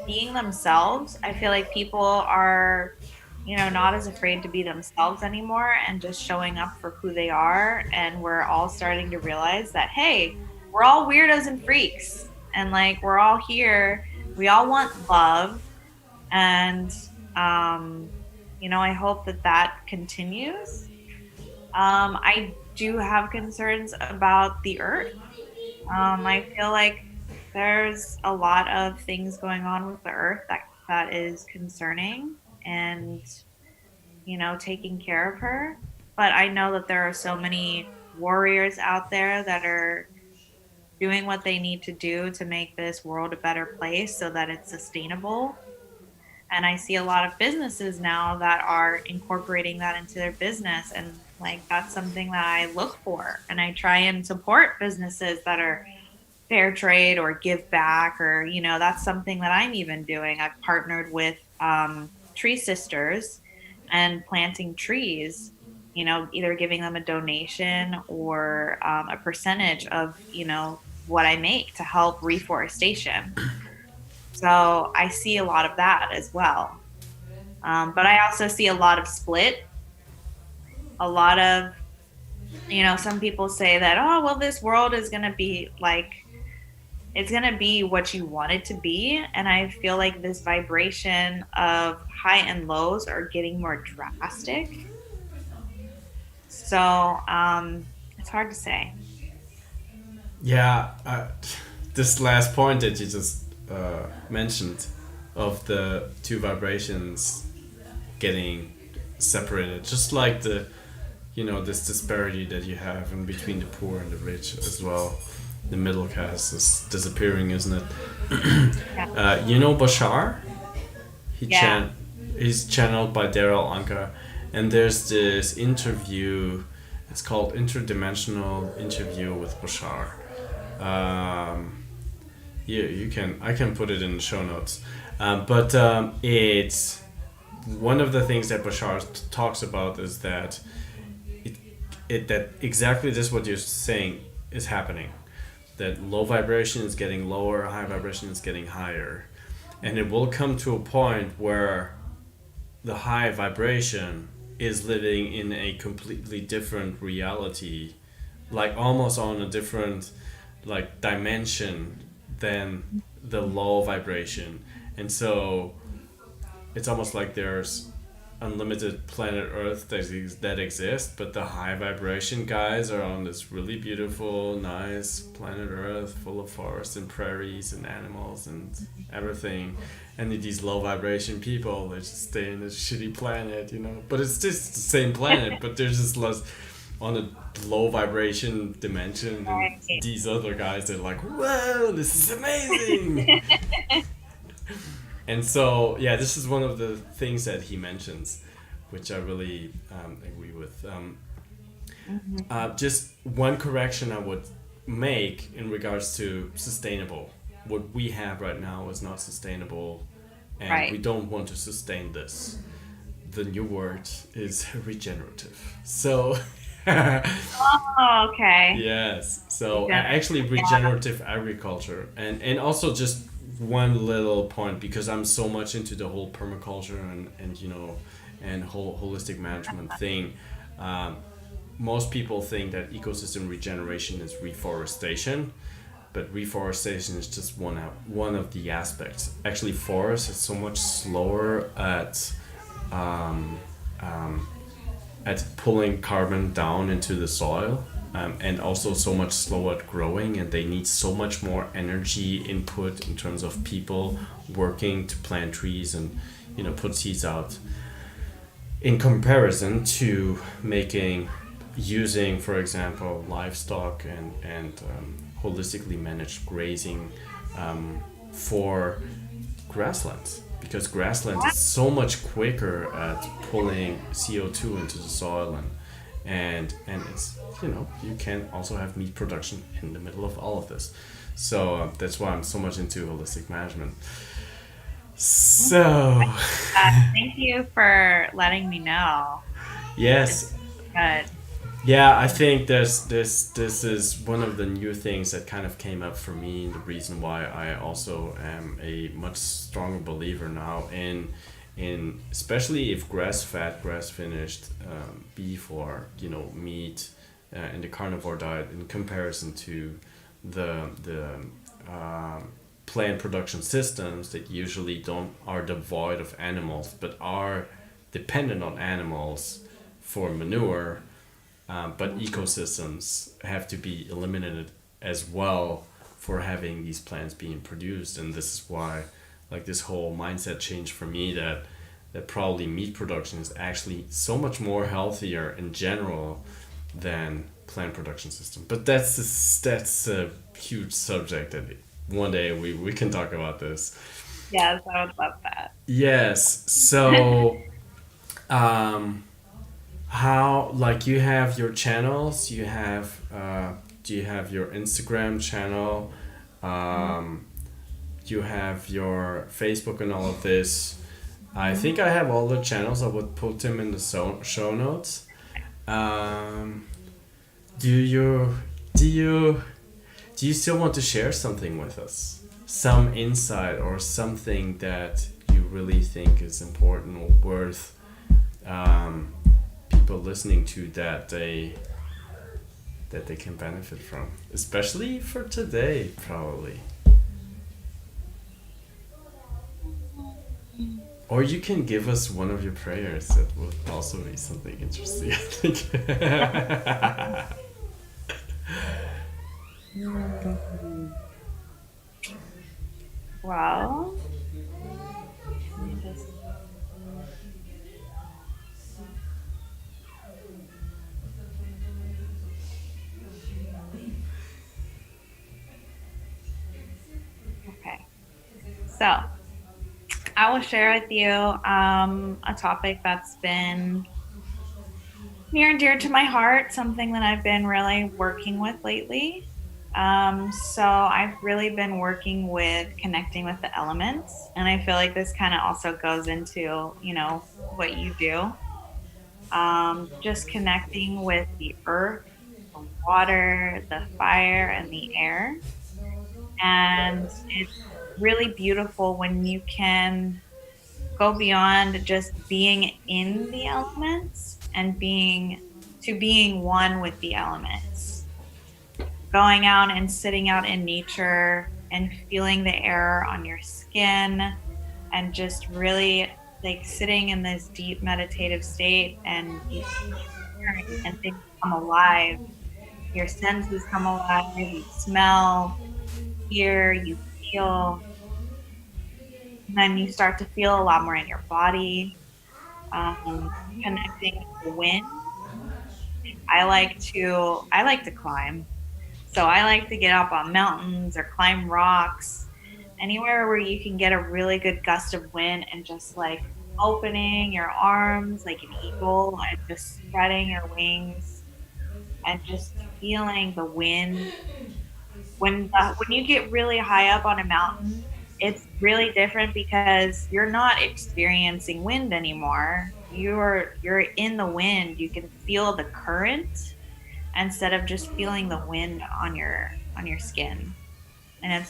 being themselves. I feel like people are, not as afraid to be themselves anymore and just showing up for who they are. And we're all starting to realize that, hey, we're all weirdos and freaks. And like, we're all here. we all want love, and I hope that continues. I do have concerns about the earth. I feel like there's a lot of things going on with the earth that is concerning, and taking care of her. But I know that there are so many warriors out there that are doing what they need to do to make this world a better place so that it's sustainable. And I see a lot of businesses now that are incorporating that into their business. And like, that's something that I look for. And I try and support businesses that are fair trade or give back, or, that's something that I'm even doing. I've partnered with Tree Sisters and planting trees, either giving them a donation or a percentage of, what I make to help reforestation. So I see a lot of that as well. But I also see a lot of split, a lot of, some people say that, oh, well, this world is going to be like, it's going to be what you want it to be. And I feel like this vibration of high and lows are getting more drastic. So it's hard to say. Yeah, this last point that you just mentioned of the two vibrations getting separated, just like this disparity that you have in between the poor and the rich as well. The middle class is disappearing, isn't it? Yeah. Bashar? Yeah. He's channeled by Daryl Anka, and there's this interview. It's called Interdimensional Interview with Bashar. I can put it in the show notes. But it's one of the things that Bashar talks about is that that exactly this what you're saying is happening. That low vibration is getting lower, high vibration is getting higher. And it will come to a point where the high vibration is living in a completely different reality, like almost on a different dimension than the low vibration. And so it's almost like there's unlimited planet Earth that exists, but the high vibration guys are on this really beautiful, nice planet Earth full of forests and prairies and animals and everything. And these low vibration people, they just stay in this shitty planet, But it's just the same planet, but they're just less on a low vibration dimension. And these other guys are like, whoa, this is amazing. And so, yeah, this is one of the things that he mentions, which I really agree with. Just one correction I would make in regards to sustainable. What we have right now is not sustainable, and we don't want to sustain this. The new word is regenerative. So... Oh, okay. Yes. So actually regenerative agriculture, and also just one little point, because I'm so much into the whole permaculture and whole holistic management thing. Most people think that ecosystem regeneration is reforestation, but reforestation is just one of the aspects. Actually, forest is so much slower at pulling carbon down into the soil, and also so much slower at growing, and they need so much more energy input in terms of people working to plant trees and put seeds out, in comparison to using, for example, livestock and holistically managed grazing for grasslands. Because grassland is so much quicker at pulling CO2 into the soil, and it's you can also have meat production in the middle of all of this. So that's why I'm so much into holistic management. So thank you for letting me know. Yes. Good. Yeah, I think this is one of the new things that kind of came up for me, and the reason why I also am a much stronger believer now in especially if grass finished beef or meat in the carnivore diet, in comparison to the plant production systems that usually don't are devoid of animals but are dependent on animals for manure, but ecosystems have to be eliminated as well for having these plants being produced. And this is why, like, this whole mindset change for me, that probably meat production is actually so much more healthier in general than plant production system. But that's a huge subject that one day we can talk about this. Yes, I would love that. Yes. So um how, like, you have your channels, you have do you have your Instagram channel, um you have your Facebook and all of this. I think I have all the channels. I would put them in the show notes. um do you do you do you still want to share something with us, some insight or something that you really think is important or worth people listening to, that they can benefit from, especially for today, probably? Or you can give us one of your prayers. That would also be something interesting, I think. Well, let me just. Okay. So, I will share with you a topic that's been near and dear to my heart, something that I've been really working with lately. So I've really been working with connecting with the elements, and I feel like this kind of also goes into, what you do. Just connecting with the earth, the water, the fire, and the air. And it's really beautiful when you can go beyond just being in the elements and being one with the elements. Going out and sitting out in nature and feeling the air on your skin, and just really like sitting in this deep meditative state, and you and things come alive. Your senses come alive, you smell, hear, you feel, and then you start to feel a lot more in your body. Connecting with the wind. I like to climb. So I like to get up on mountains or climb rocks, anywhere where you can get a really good gust of wind, and just like opening your arms like an eagle and just spreading your wings and just feeling the wind. When you get really high up on a mountain, it's really different because you're not experiencing wind anymore. You're in the wind. You can feel the current instead of just feeling the wind on your skin. And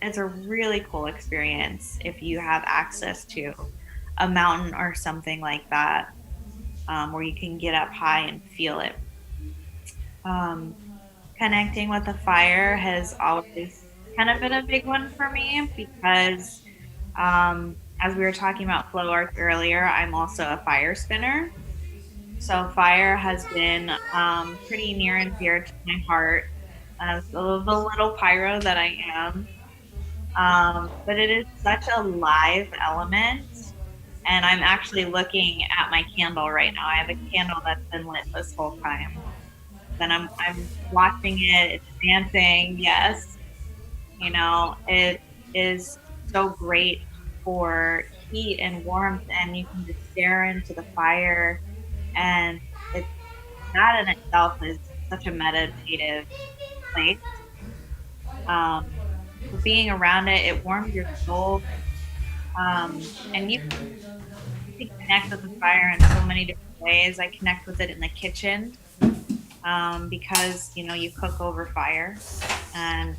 it's a really cool experience if you have access to a mountain or something like that, where you can get up high and feel it. Um, Connecting with the fire has always kind of been a big one for me because, as we were talking about flow art earlier, I'm also a fire spinner. So fire has been pretty near and dear to my heart as the little pyro that I am. But it is such a live element. And I'm actually looking at my candle right now. I have a candle that's been lit this whole time. Then I'm watching it, it's dancing, yes. It is so great for heat and warmth, and you can just stare into the fire, and it that in itself is such a meditative place. But being around it, it warms your soul, and you can connect with the fire in so many different ways. I connect with it in the kitchen, because you cook over fire, and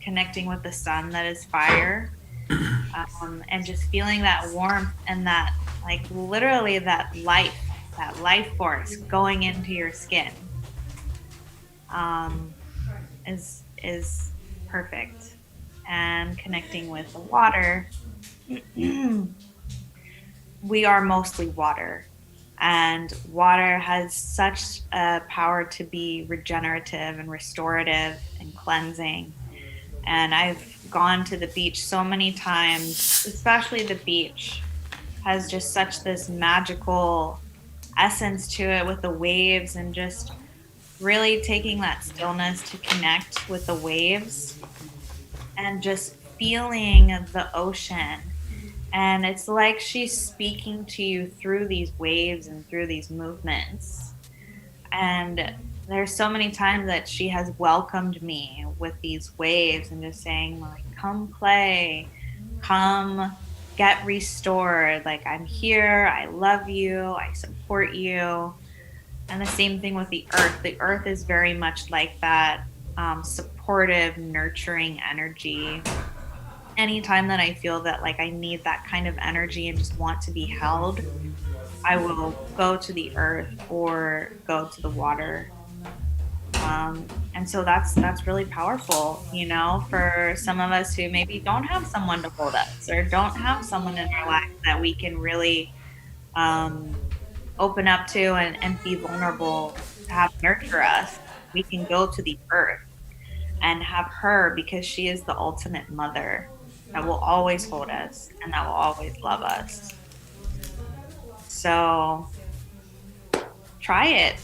connecting with the sun that is fire, and just feeling that warmth and that, like, literally that life force going into your skin, is perfect. and connecting with the water, we are mostly water. And water has such a power to be regenerative and restorative and cleansing. And I've gone to the beach so many times, especially the beach has just such this magical essence to it with the waves and just really taking that stillness to connect with the waves and just feeling the ocean. And it's like she's speaking to you through these waves and through these movements. And there's so many times that she has welcomed me with these waves and just saying, like, come play, come get restored. Like, I'm here, I love you, I support you. And the same thing with the earth. The earth is very much like that, supportive, nurturing energy. Anytime that I feel that like I need that kind of energy and just want to be held, I will go to the earth or go to the water. And so that's really powerful, you know, for some of us who maybe don't have someone to hold us or don't have someone in our life that we can really open up to and be vulnerable to have nurture us. We can go to the earth and have her, because she is the ultimate mother that will always hold us and that will always love us. So try it,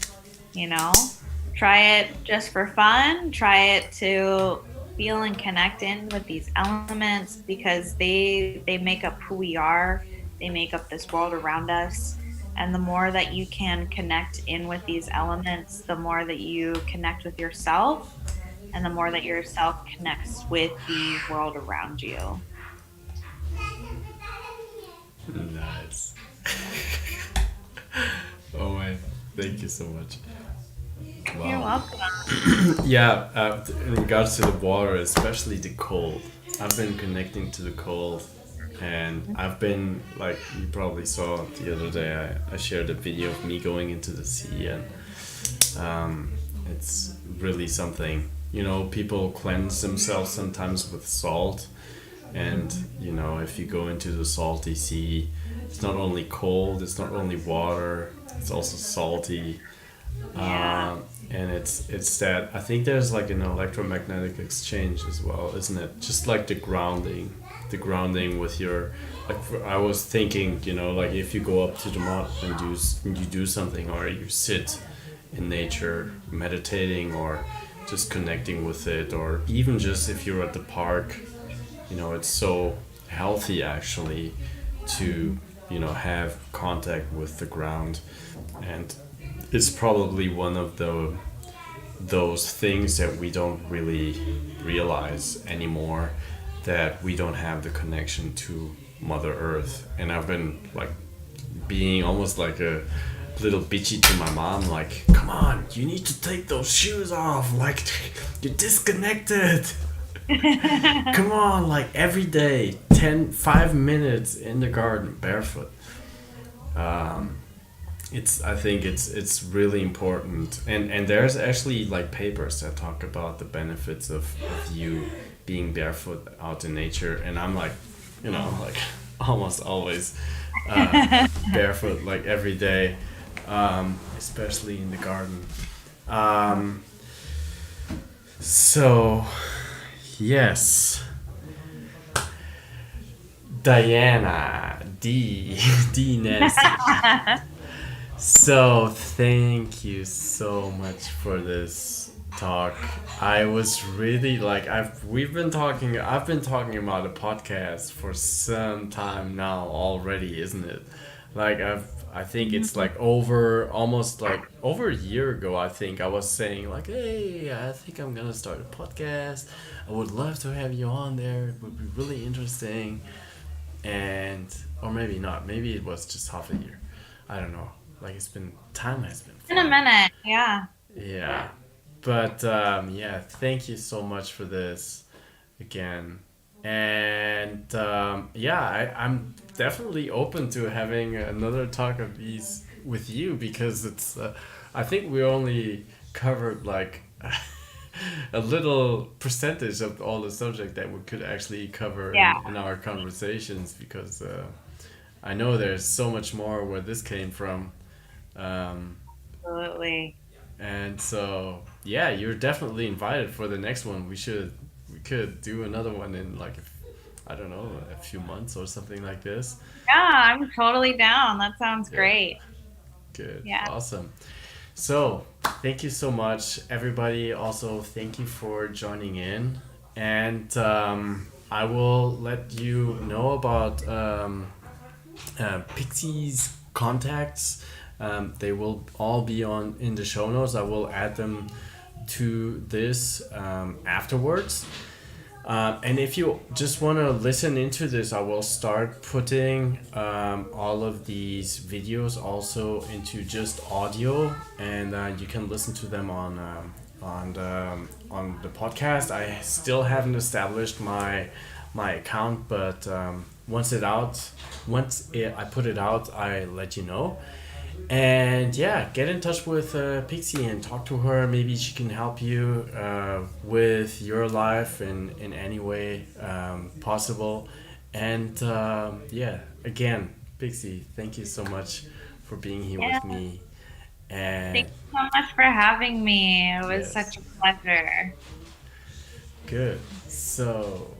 you know, try it just for fun, try it to feel and connect in with these elements, because they make up who we are, they make up this world around us. And the more that you can connect in with these elements, the more that you connect with yourself, and the more that yourself connects with the world around you. Nice. Oh man, thank you so much. Wow. You're welcome. Yeah, in regards to the water, especially the cold, I've been connecting to the cold, and I've been, like you probably saw the other day, I shared a video of me going into the sea, and it's really something. You know, people cleanse themselves sometimes with salt, and you know, if you go into the salty sea, it's not only cold, it's not only water, it's also salty. Yeah. And it's that, I think there's like an electromagnetic exchange as well, isn't it? Just like the grounding with your, like I was thinking, you know, like if you go up to the mountain and you do something, or you sit in nature meditating or just connecting with it, or even just if you're at the park, you know, it's so healthy actually to, you know, have contact with the ground. And it's probably one of those things that we don't really realize anymore, that we don't have the connection to Mother Earth. And I've been like being almost like a little bitchy to my mom, like, come on, you need to take those shoes off, like you're disconnected. Come on, like every day, 5 minutes in the garden barefoot. I think it's really important, and there's actually like papers that talk about the benefits of you being barefoot out in nature, and I'm like, you know, like almost always barefoot, like every day, especially in the garden. So yes, Diana D Nancy. So thank you so much for this talk. I was really like, I've been talking about a podcast for some time now already, isn't it? Like I think it's like almost like over a year ago, I think I was saying like, hey, I think I'm gonna start a podcast. I would love to have you on there. It would be really interesting. And or maybe not. Maybe it was just half a year. I don't know. Like time has been In a flying. minute, yeah. Yeah. But yeah, thank you so much for this again. And yeah, I'm definitely open to having another talk of these with you, because it's I think we only covered like a little percentage of all the subject that we could actually cover Yeah, in our conversations, because I know there's so much more where this came from. Um, absolutely. and so, yeah, you're definitely invited for the next one. We could do another one in like, I don't know, a few months or something like this. Yeah, I'm totally down. That sounds Yeah, great. good. Yeah. Awesome. So, thank you so much, everybody. Also, thank you for joining in. And I will let you know about Pixie's contacts. They will all be on in the show notes. I will add them to this afterwards. And if you just want to listen into this, I will start putting all of these videos also into just audio, and you can listen to them on the podcast. I still haven't established my account, but I put it out, I let you know. And yeah, get in touch with Pixie and talk to her. Maybe she can help you with your life in any way possible. And yeah, again, Pixie, thank you so much for being here Yeah. with me. Thank And you so much for having me. It was yes, such a pleasure. good. So